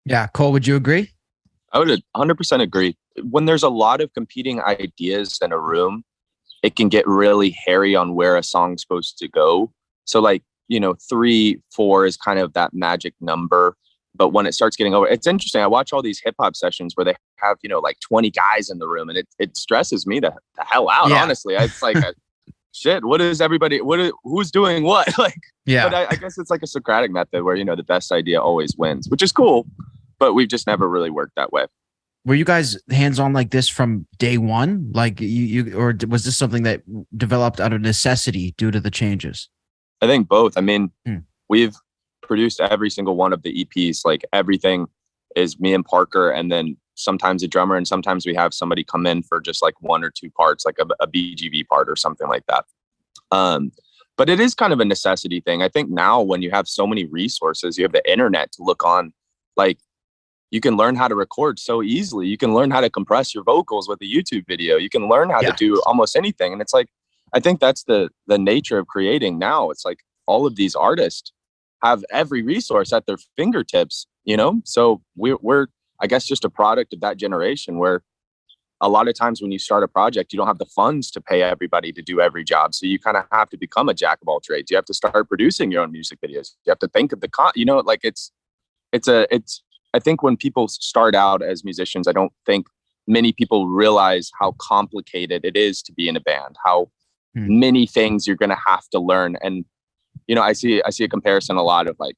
Yeah. Cole, would you agree? I would 100% agree. When there's a lot of competing ideas in a room, it can get really hairy on where a song's supposed to go. So like, 3, 4 is kind of that magic number. But when it starts getting over, it's interesting. I watch all these hip hop sessions where they have, like 20 guys in the room, and it stresses me the hell out. Yeah. Honestly, it's like, shit, what is everybody, who's doing what? Like, yeah, but I guess it's like a Socratic method where, the best idea always wins, which is cool. but we've just never really worked that way. Were you guys hands-on like this from day one? Like or was this something that developed out of necessity due to the changes? I think both. I mean, we've produced every single one of the EPs. Like everything is me and Parker, and then sometimes a drummer, and sometimes we have somebody come in for just like one or two parts, like a BGV part or something like that. But it is kind of a necessity thing. I think now when you have so many resources, you have the internet to look on, like you can learn how to record so easily. You can learn how to compress your vocals with a YouTube video. You can learn how to do almost anything. And it's like, I think that's the nature of creating now. It's like all of these artists have every resource at their fingertips, you know? So we're, I guess, just a product of that generation where a lot of times when you start a project, you don't have the funds to pay everybody to do every job. So you kind of have to become a jack of all trades. You have to start producing your own music videos. You have to think of like I think when people start out as musicians, I don't think many people realize how complicated it is to be in a band, how many things you're going to have to learn. And, you know, I see a comparison a lot of like,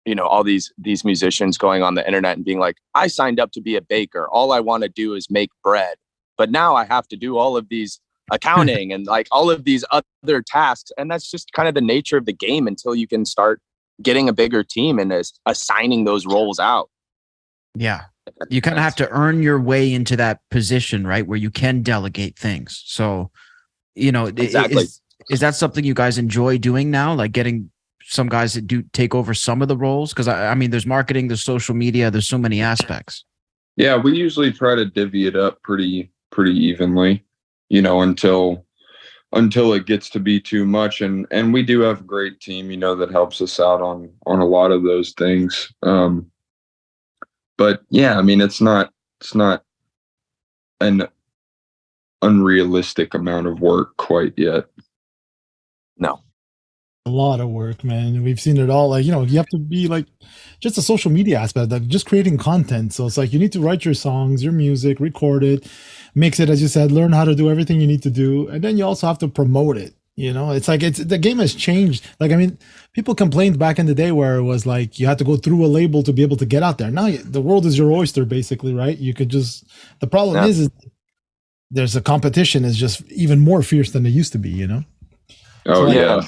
you know, all these musicians going on the internet and being like, I signed up to be a baker. All I want to do is make bread. But now I have to do all of these accounting and like all of these other tasks. And that's just kind of the nature of the game until you can start getting a bigger team and assigning those roles out. Yeah. You kind of have to earn your way into that position, right? Where you can delegate things. So, you know, exactly. Is that something you guys enjoy doing now? Like getting some guys that do take over some of the roles? Because I mean, there's marketing, there's social media, there's so many aspects. Yeah, we usually try to divvy it up pretty evenly, you know, until it gets to be too much. And we do have a great team, you know, that helps us out on a lot of those things. But yeah, I mean, it's not an unrealistic amount of work quite yet. No. A lot of work, man. We've seen it all. Like, you know, you have to be like just a social media aspect, like just creating content. So it's like you need to write your songs, your music, record it, mix it, as you said, learn how to do everything you need to do. And then you also have to promote it. You know, it's like the game has changed. Like, I mean, people complained back in the day where it was like you had to go through a label to be able to get out there. Now the world is your oyster, basically, right? You could just, the problem is there's a competition is just even more fierce than it used to be, you know? Oh, so, yeah.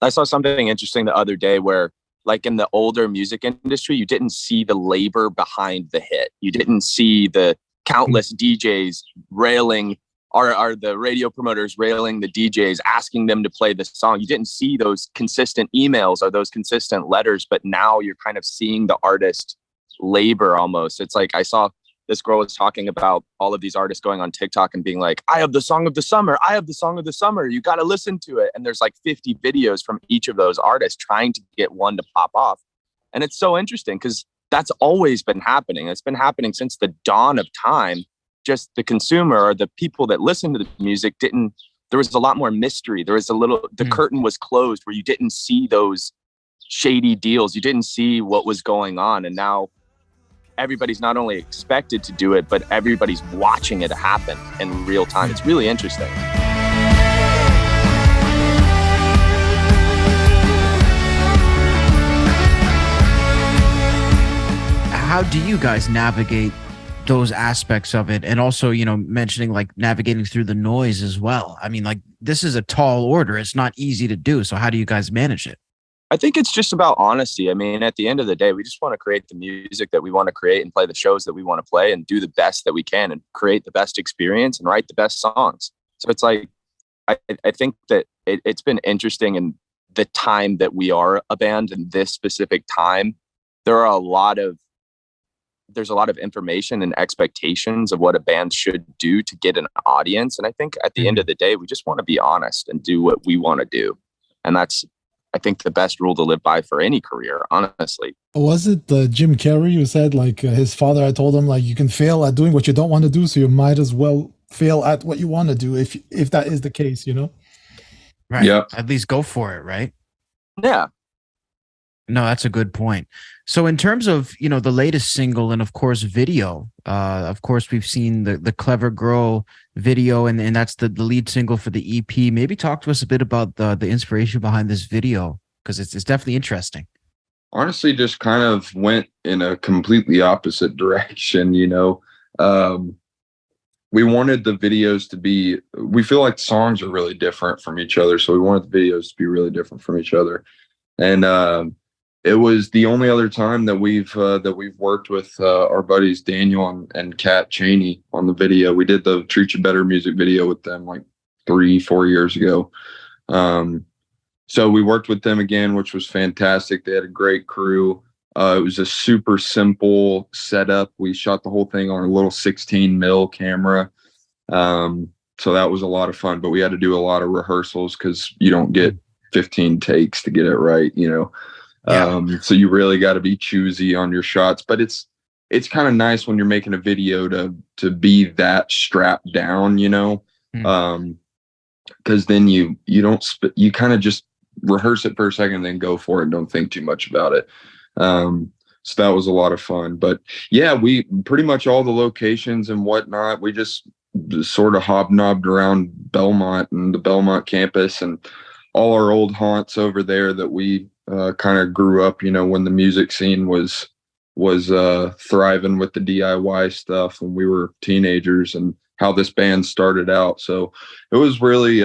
I saw something interesting the other day where, like, in the older music industry, you didn't see the labor behind the hit. You didn't see the countless DJs railing, or the radio promoters railing the DJs, asking them to play the song. You didn't see those consistent emails or those consistent letters, but now you're kind of seeing the artist labor almost. It's like I saw this girl was talking about all of these artists going on TikTok and being like, I have the song of the summer. I have the song of the summer. You got to listen to it. And there's like 50 videos from each of those artists trying to get one to pop off. And it's so interesting because that's always been happening. It's been happening since the dawn of time. Just the consumer or the people that listen to the music there was a lot more mystery. There was the curtain was closed where you didn't see those shady deals. You didn't see what was going on. And now everybody's not only expected to do it, but everybody's watching it happen in real time. It's really interesting. How do you guys navigate those aspects of it? And also, you know, mentioning like navigating through the noise as well. I mean, like this is a tall order. It's not easy to do. So how do you guys manage it? I think it's just about honesty. I mean, at the end of the day, we just want to create the music that we want to create and play the shows that we want to play and do the best that we can and create the best experience and write the best songs. So it's like, I think that it's been interesting in the time that we are a band in this specific time. There's a lot of information and expectations of what a band should do to get an audience. And I think at the end of the day, we just want to be honest and do what we want to do. And that's, I think, the best rule to live by for any career, honestly. Was it Jim Carrey who said, like, his father had told him, like, you can fail at doing what you don't want to do, so you might as well fail at what you want to do if that is the case, you know? Right. Yeah. At least go for it, right? Yeah. No, that's a good point. So in terms of, you know, the latest single and of course video, of course we've seen the Clever Girl video and that's the lead single for the EP. Maybe talk to us a bit about the inspiration behind this video, because it's definitely interesting. honestly just kind of went in a completely opposite direction. We wanted the videos to be, we feel like songs are really different from each other. So we wanted the videos to be really different from each other. And it was the only other time that we've worked with our buddies Daniel and Kat Cheney on the video. We did the Treat You Better music video with them like 3-4 years ago. So we worked with them again, which was fantastic. They had a great crew. It was a super simple setup. We shot the whole thing on a little 16 mil camera. So that was a lot of fun, but we had to do a lot of rehearsals because you don't get 15 takes to get it right, so you really got to be choosy on your shots. But it's kind of nice when you're making a video to be that strapped down, because then you don't you kind of just rehearse it for a second and then go for it and don't think too much about it. So that was a lot of fun. But yeah, we pretty much all the locations and whatnot, we just sort of hobnobbed around Belmont and the Belmont campus and all our old haunts over there that we kind of grew up, when the music scene was thriving with the DIY stuff when we were teenagers, and how this band started out. So it was really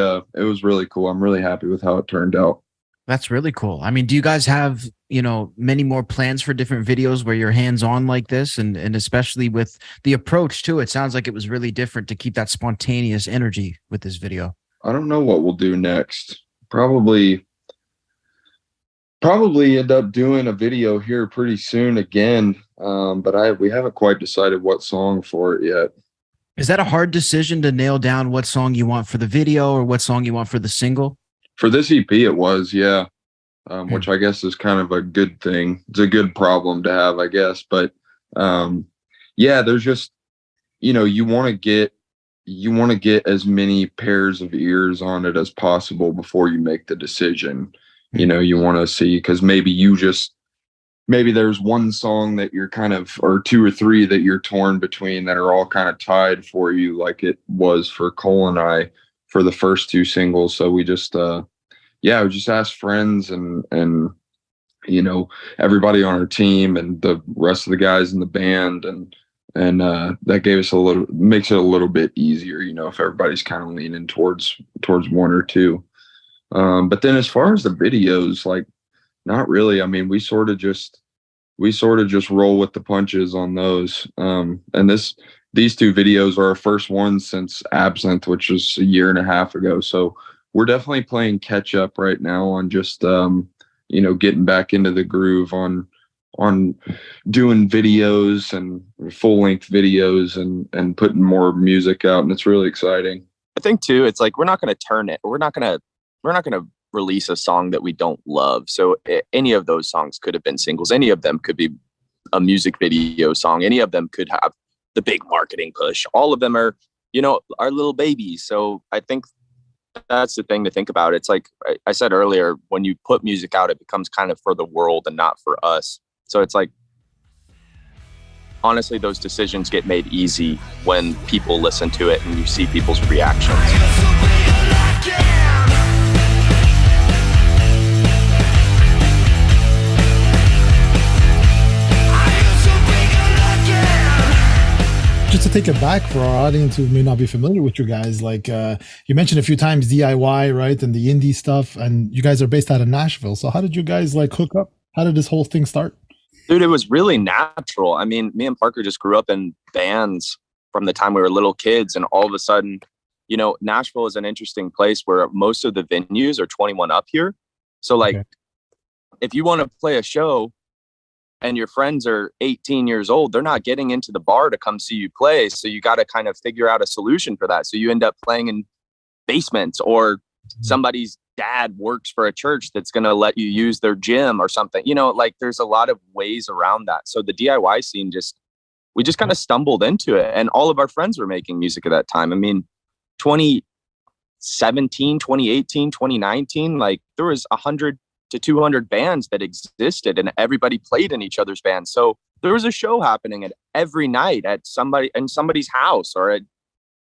cool. I'm really happy with how it turned out. That's really cool. I mean, do you guys have, many more plans for different videos where you're hands-on like this? And especially with the approach too, it sounds like it was really different to keep that spontaneous energy with this video. I don't know what we'll do next. Probably end up doing a video here pretty soon again. But we haven't quite decided what song for it yet. Is that a hard decision to nail down what song you want for the video or what song you want for the single? For this EP, it was, yeah. Which I guess is kind of a good thing. It's a good problem to have, I guess. But yeah, there's just, you want to get as many pairs of ears on it as possible before you make the decision. You want to see, because maybe there's one song that you're kind of, or two or three that you're torn between that are all kind of tied for you, like it was for Cole and I for the first two singles. So we just, we just asked friends and everybody on our team and the rest of the guys in the band, and that gave us makes it a little bit easier, if everybody's kind of leaning towards one or two. But then as far as the videos, like, not really. I mean, we sort of just roll with the punches on those. And these two videos are our first ones since Absinthe, which was 1.5 years ago. So we're definitely playing catch up right now on just, getting back into the groove on doing videos and full length videos and putting more music out. And it's really exciting. I think too, it's like, we're not going to turn it. We're not going to release a song that we don't love. So any of those songs could have been singles. Any of them could be a music video song. Any of them could have the big marketing push. All of them are, our little babies. So I think that's the thing to think about. It's like I said earlier, when you put music out, it becomes kind of for the world and not for us. So it's like, honestly, those decisions get made easy when people listen to it and you see people's reactions. Just to take it back for our audience who may not be familiar with you guys, like you mentioned a few times DIY, right, and the indie stuff, and you guys are based out of Nashville. So how did you guys hook up? How did this whole thing start? Dude, it was really natural. I mean, me and Parker just grew up in bands from the time we were little kids, and all of a sudden, Nashville is an interesting place where most of the venues are 21 up here. So if you want to play a show and your friends are 18 years old, they're not getting into the bar to come see you play. So you got to kind of figure out a solution for that. So you end up playing in basements, or somebody's dad works for a church that's going to let you use their gym or something. There's a lot of ways around that. So the DIY scene we just kind of stumbled into it, and all of our friends were making music at that time. I mean, 2017, 2018, 2019, there was 100 to 200 bands that existed, and everybody played in each other's bands. So there was a show happening at every night at somebody's house or at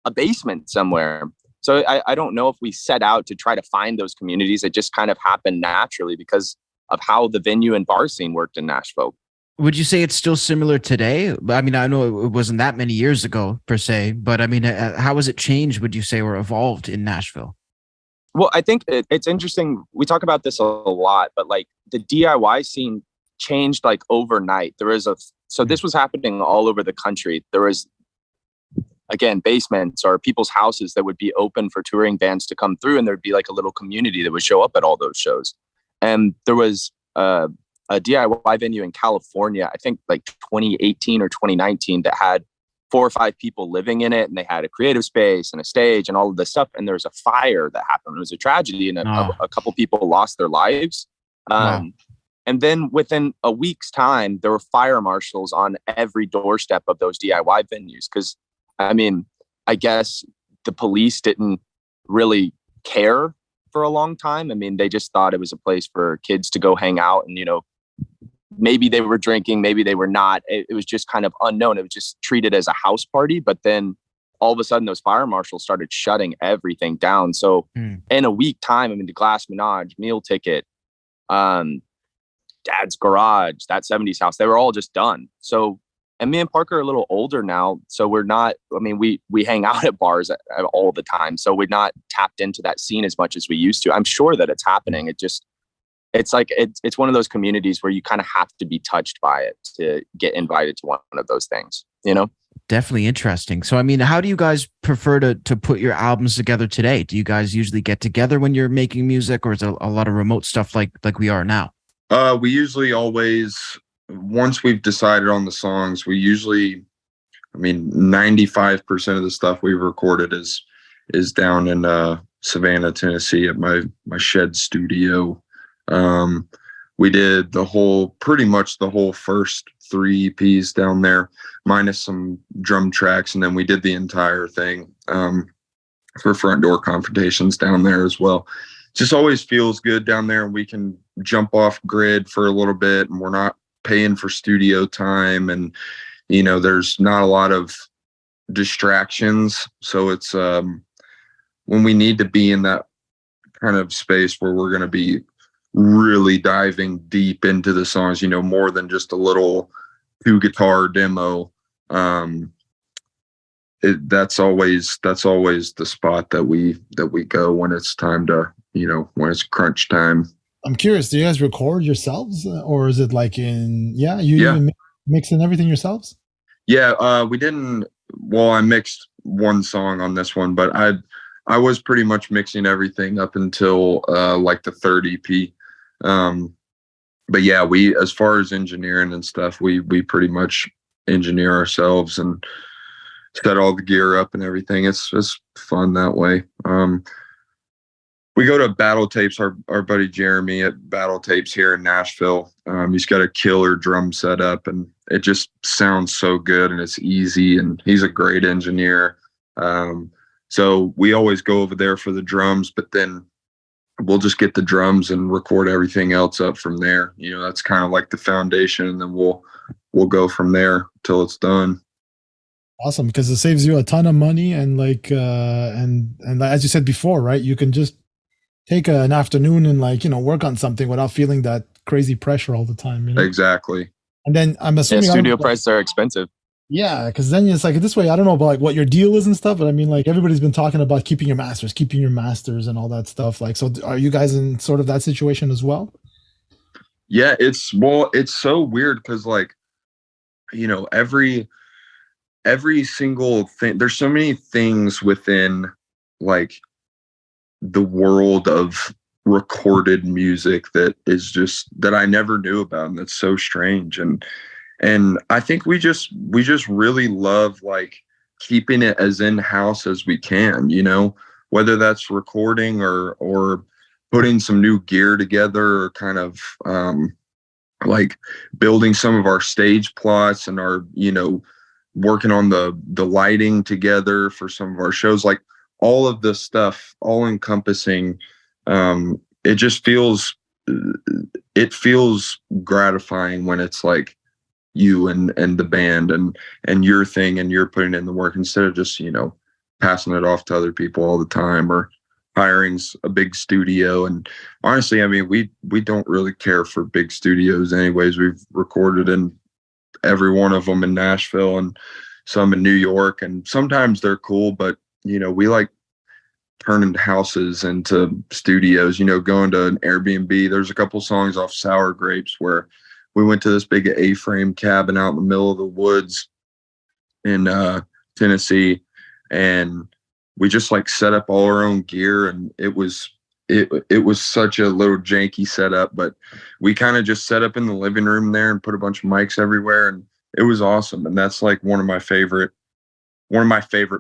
a basement somewhere. So I don't know if we set out to try to find those communities. It just kind of happened naturally because of how the venue and bar scene worked in Nashville. Would you say it's still similar today? I mean, I know it wasn't that many years ago per se, but I mean, how has it changed, would you say, or evolved in Nashville? Well, I think it's interesting. We talk about this a lot, but like the DIY scene changed like overnight. So this was happening all over the country. There was, again, basements or people's houses that would be open for touring bands to come through, and there'd be like a little community that would show up at all those shows. And there was a DIY venue in California, I think like 2018 or 2019, that had 4 or 5 people living in it, and they had a creative space and a stage and all of this stuff. And there was a fire that happened. It was a tragedy, and a couple people lost their lives. And then within a week's time, there were fire marshals on every doorstep of those DIY venues. Because, I mean, I guess the police didn't really care for a long time. I mean, they just thought it was a place for kids to go hang out, and, you know, maybe they were drinking, maybe they were not. It was just kind of unknown. It was just treated as a house party. But then all of a sudden, those fire marshals started shutting everything down. So in a week time, I mean, the Glass Menage, Meal Ticket, Dad's Garage, That 70s House, they were all just done. So, and me and Parker are a little older now, so we're not, I mean, we hang out at bars all the time. So we're not tapped into that scene as much as we used to. I'm sure that it's happening. It's like, it's one of those communities where you kind of have to be touched by it to get invited to one of those things, you know? Definitely interesting. So, I mean, how do you guys prefer to put your albums together today? Do you guys usually get together when you're making music, or is it a lot of remote stuff like we are now? We usually always, once we've decided on the songs, we usually, I mean, 95% of the stuff we've recorded is down in Savannah, Tennessee at my shed studio. We did pretty much the whole first 3 EPs down there, minus some drum tracks. And then we did the entire thing, for Front Door Confrontations down there as well. Just always feels good down there, and we can jump off grid for a little bit, and we're not paying for studio time, and, you know, there's not a lot of distractions. So it's, when we need to be in that kind of space where we're going to be really diving deep into the songs, you know, more than just a little 2-guitar demo. That's always the spot that we go when it's time to, you know, when it's crunch time. I'm curious, do you guys record yourselves, or is it like even mixing everything yourselves? Yeah, we didn't. Well, I mixed one song on this one, but I was pretty much mixing everything up until like the third EP. But yeah, as far as engineering and stuff, we pretty much engineer ourselves and set all the gear up and everything. It's fun that way. We go to Battle Tapes, our buddy Jeremy at Battle Tapes here in Nashville. He's got a killer drum setup, and it just sounds so good, and it's easy, and he's a great engineer. So we always go over there for the drums, but then we'll just get the drums and record everything else up from there. You know, that's kind of like the foundation, and then we'll go from there till it's done. Awesome, because it saves you a ton of money, and like and as you said before, right? You can just take an afternoon and, like, you know, work on something without feeling that crazy pressure all the time. You know? Exactly. And then I'm assuming studio prices are expensive. Yeah, because then it's like this way. I don't know about like what your deal is and stuff, but I mean, like, everybody's been talking about keeping your masters and all that stuff. Like, so are you guys in sort of that situation as well? Yeah, it's so weird because, like, you know, every single thing, there's so many things within, like, the world of recorded music that I never knew about, and that's so strange. And I think we just really love, like, keeping it as in-house as we can, you know, whether that's recording or putting some new gear together, or kind of like building some of our stage plots and our, you know, working on the lighting together for some of our shows. Like, all of this stuff, all encompassing, it just feels gratifying when it's like you and the band and your thing, and you're putting in the work instead of just, you know, passing it off to other people all the time, or hiring's a big studio. And honestly, I mean, we don't really care for big studios anyways. We've recorded in every one of them in Nashville and some in New York, and sometimes they're cool, but we like turning houses into studios, going to an Airbnb. There's a couple songs off Sour Grapes where we went to this big A-frame cabin out in the middle of the woods in Tennessee, and we just like set up all our own gear, and it was such a little janky setup, but we kind of just set up in the living room there and put a bunch of mics everywhere, and it was awesome. And that's like one of my favorite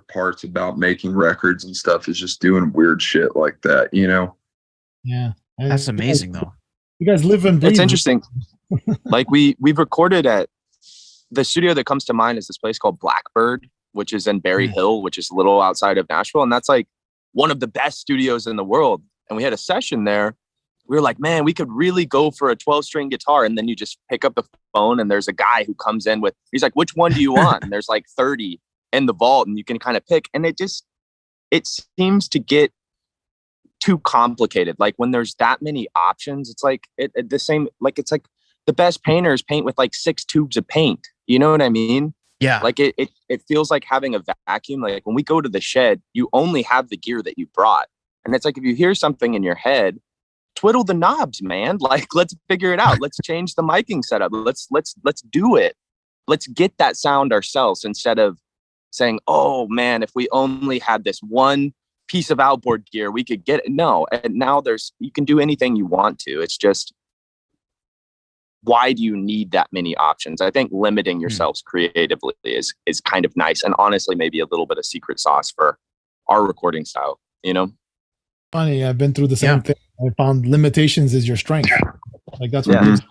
parts about making records and stuff is just doing weird shit like that, Yeah. That's amazing though. You guys live and breathe. It's interesting. Like we've recorded at the studio that comes to mind is this place called Blackbird, which is in Berry Hill, which is a little outside of Nashville. And that's like one of the best studios in the world. And we had a session there. We were like, man, we could really go for a 12-string guitar. And then you just pick up the phone and there's a guy who comes in with, he's like, which one do you want? And there's like 30 in the vault and you can kind of pick. And it seems to get too complicated. Like when there's that many options, it's like the same, like it's like the best painters paint with like 6 tubes of paint. You know what I mean? Yeah. Like it feels like having a vacuum. Like when we go to the shed, you only have the gear that you brought. And it's like, if you hear something in your head, twiddle the knobs, man. Like, let's figure it out. Let's change the miking setup. Let's do it. Let's get that sound ourselves instead of saying, oh man, if we only had this one piece of outboard gear, we could get it. No. And now you can do anything you want to. It's just, why do you need that many options? I think limiting yourselves creatively is kind of nice. And honestly, maybe a little bit of secret sauce for our recording style, Funny, I've been through the same thing. I found limitations is your strength. Like that's what and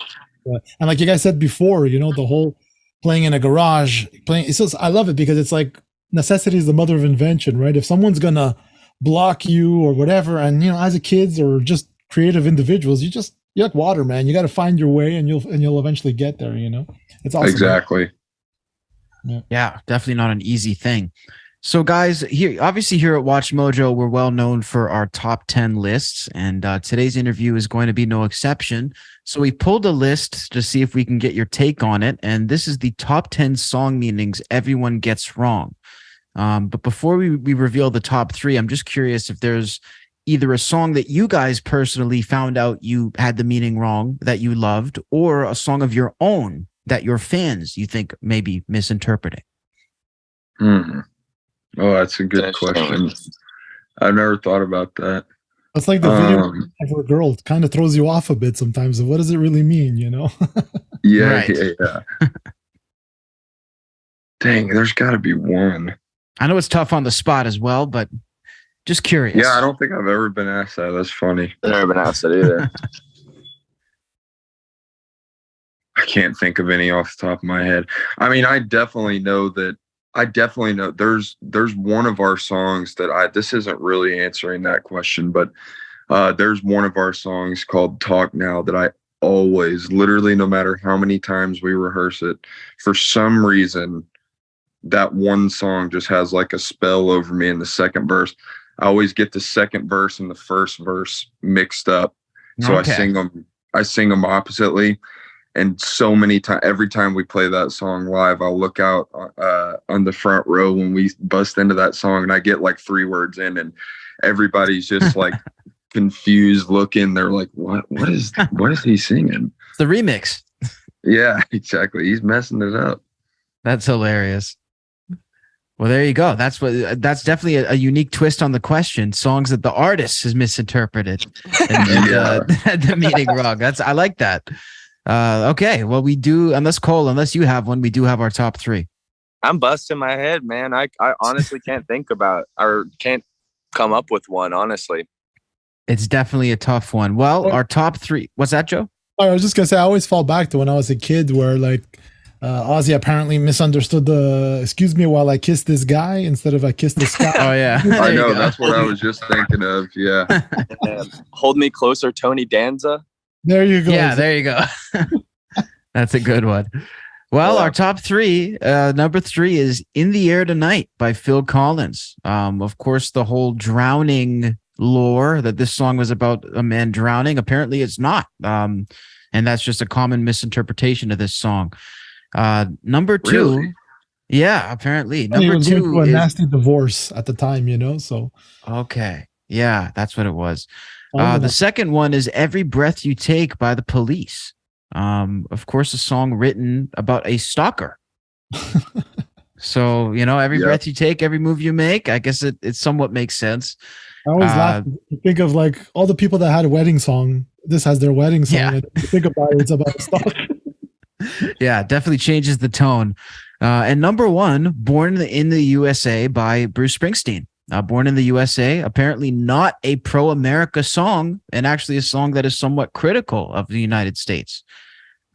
like you guys said before, the whole playing in a garage, it's just, I love it because it's like necessity is the mother of invention, right? If someone's gonna block you or whatever, and as a kids or just creative individuals, you're like water, man. You got to find your way, and you'll eventually get there. It's awesome. Exactly. Yeah, definitely not an easy thing. So guys, here at SoundMojo, we're well known for our top 10 lists, and today's interview is going to be no exception. So we pulled a list to see if we can get your take on it, and this is the top 10 song meanings everyone gets wrong. But before we reveal the top 3, I'm just curious if there's either a song that you guys personally found out you had the meaning wrong that you loved, or a song of your own that your fans you think may be misinterpreting. Oh, that's a good question. I've never thought about that. It's like the video for a girl kind of throws you off a bit sometimes. What does it really mean, Yeah. Dang, there's got to be one. I know it's tough on the spot as well, but just curious. Yeah, I don't think I've ever been asked that. That's funny. I've never been asked that either. I can't think of any off the top of my head. I mean, I definitely know there's one of our songs that this isn't really answering that question, but there's one of our songs called Talk Now that I always, literally, no matter how many times we rehearse it, for some reason, that one song just has like a spell over me in the second verse. I always get the second verse and the first verse mixed up. So I sing them oppositely. And so many times, every time we play that song live, I'll look out on the front row when we bust into that song, and I get like 3 words in, and everybody's just like confused looking. They're like, what is he singing? It's the remix. Yeah, exactly. He's messing it up. That's hilarious. Well, there you go. That's definitely a unique twist on the question. Songs that the artist has misinterpreted and the meaning wrong. I like that. Okay, well, we do, unless you have one, we do have our top 3. I'm busting my head, man. I honestly can't think about or can't come up with one, honestly. It's definitely a tough one. Well, our top 3. What's that, Joe? I was just going to say, I always fall back to when I was a kid where like Ozzy apparently misunderstood the "excuse me while I kiss this guy" instead of "I kiss this guy." Oh, yeah. I know. That's what I was just thinking of. Yeah. Hold Me Closer, Tony Danza. There you go. Yeah, there you go. That's a good one. Well, our top 3, number 3 is "In the Air Tonight" by Phil Collins. Of course, the whole drowning lore that this song was about a man drowning. Apparently it's not. And that's just a common misinterpretation of this song. Number two. Really? Yeah, apparently. And number two was a nasty divorce at the time, so. Okay. Yeah, that's what it was. The second one is Every Breath You Take by The Police. Of course, a song written about a stalker. So, every breath you take, every move you make, I guess it somewhat makes sense. I always laugh to think of like all the people that had a wedding song. This has their wedding song. Yeah. And think about it, it's about a stalker. Yeah, definitely changes the tone. And number one, Born in the USA by Bruce Springsteen. Born in the USA, apparently not a pro-America song, and actually a song that is somewhat critical of the United States.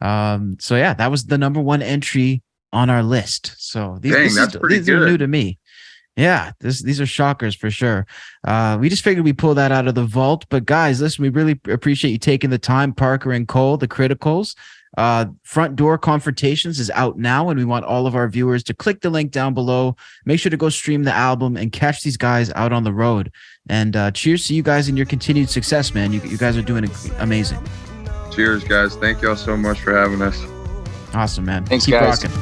So yeah, that was the number one entry on our list. So these are new to me. Yeah, these are shockers for sure. We just figured we'd pull that out of the vault. But guys, listen, we really appreciate you taking the time, Parker and Cole, the Criticals. Front Door Confrontations is out now, and we want all of our viewers to click the link down below. Make sure to go stream the album and catch these guys out on the road. And cheers to you guys and your continued success, man. You guys are doing amazing. Cheers, guys. Thank y'all so much for having us. Awesome, man. Thanks, Keep guys. rocking.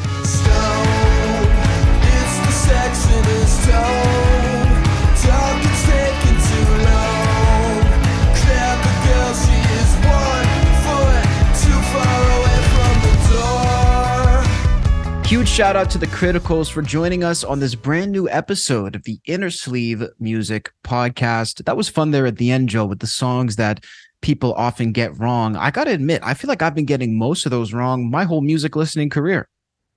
Huge shout out to the Criticals for joining us on this brand new episode of the Innersleeve Music Podcast. That was fun there at the end, Joe, with the songs that people often get wrong. I got to admit, I feel like I've been getting most of those wrong my whole music listening career.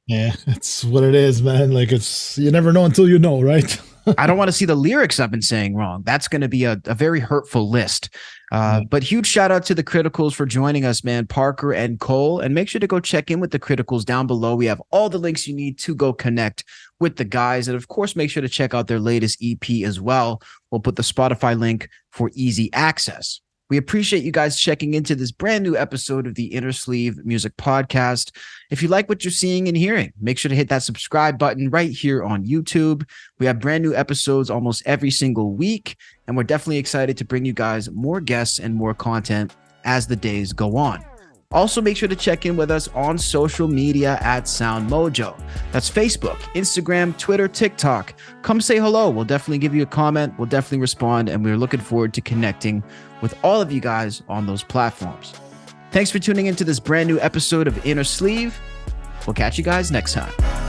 Yeah, it's what it is, man. Like you never know until you know, right? I don't want to see the lyrics I've been saying wrong. That's going to be a very hurtful list. But huge shout out to the Criticals for joining us, man, Parker and Cole. And make sure to go check in with the Criticals down below. We have all the links you need to go connect with the guys. And of course, make sure to check out their latest EP as well. We'll put the Spotify link for easy access. We appreciate you guys checking into this brand new episode of the Innersleeve Music Podcast. If you like what you're seeing and hearing, make sure to hit that subscribe button right here on YouTube. We have brand new episodes almost every single week, and we're definitely excited to bring you guys more guests and more content as the days go on. Also, make sure to check in with us on social media at SoundMojo. That's Facebook, Instagram, Twitter, TikTok. Come say hello. We'll definitely give you a comment. We'll definitely respond, and we're looking forward to connecting with all of you guys on those platforms. Thanks for tuning into this brand new episode of Innersleeve. We'll catch you guys next time.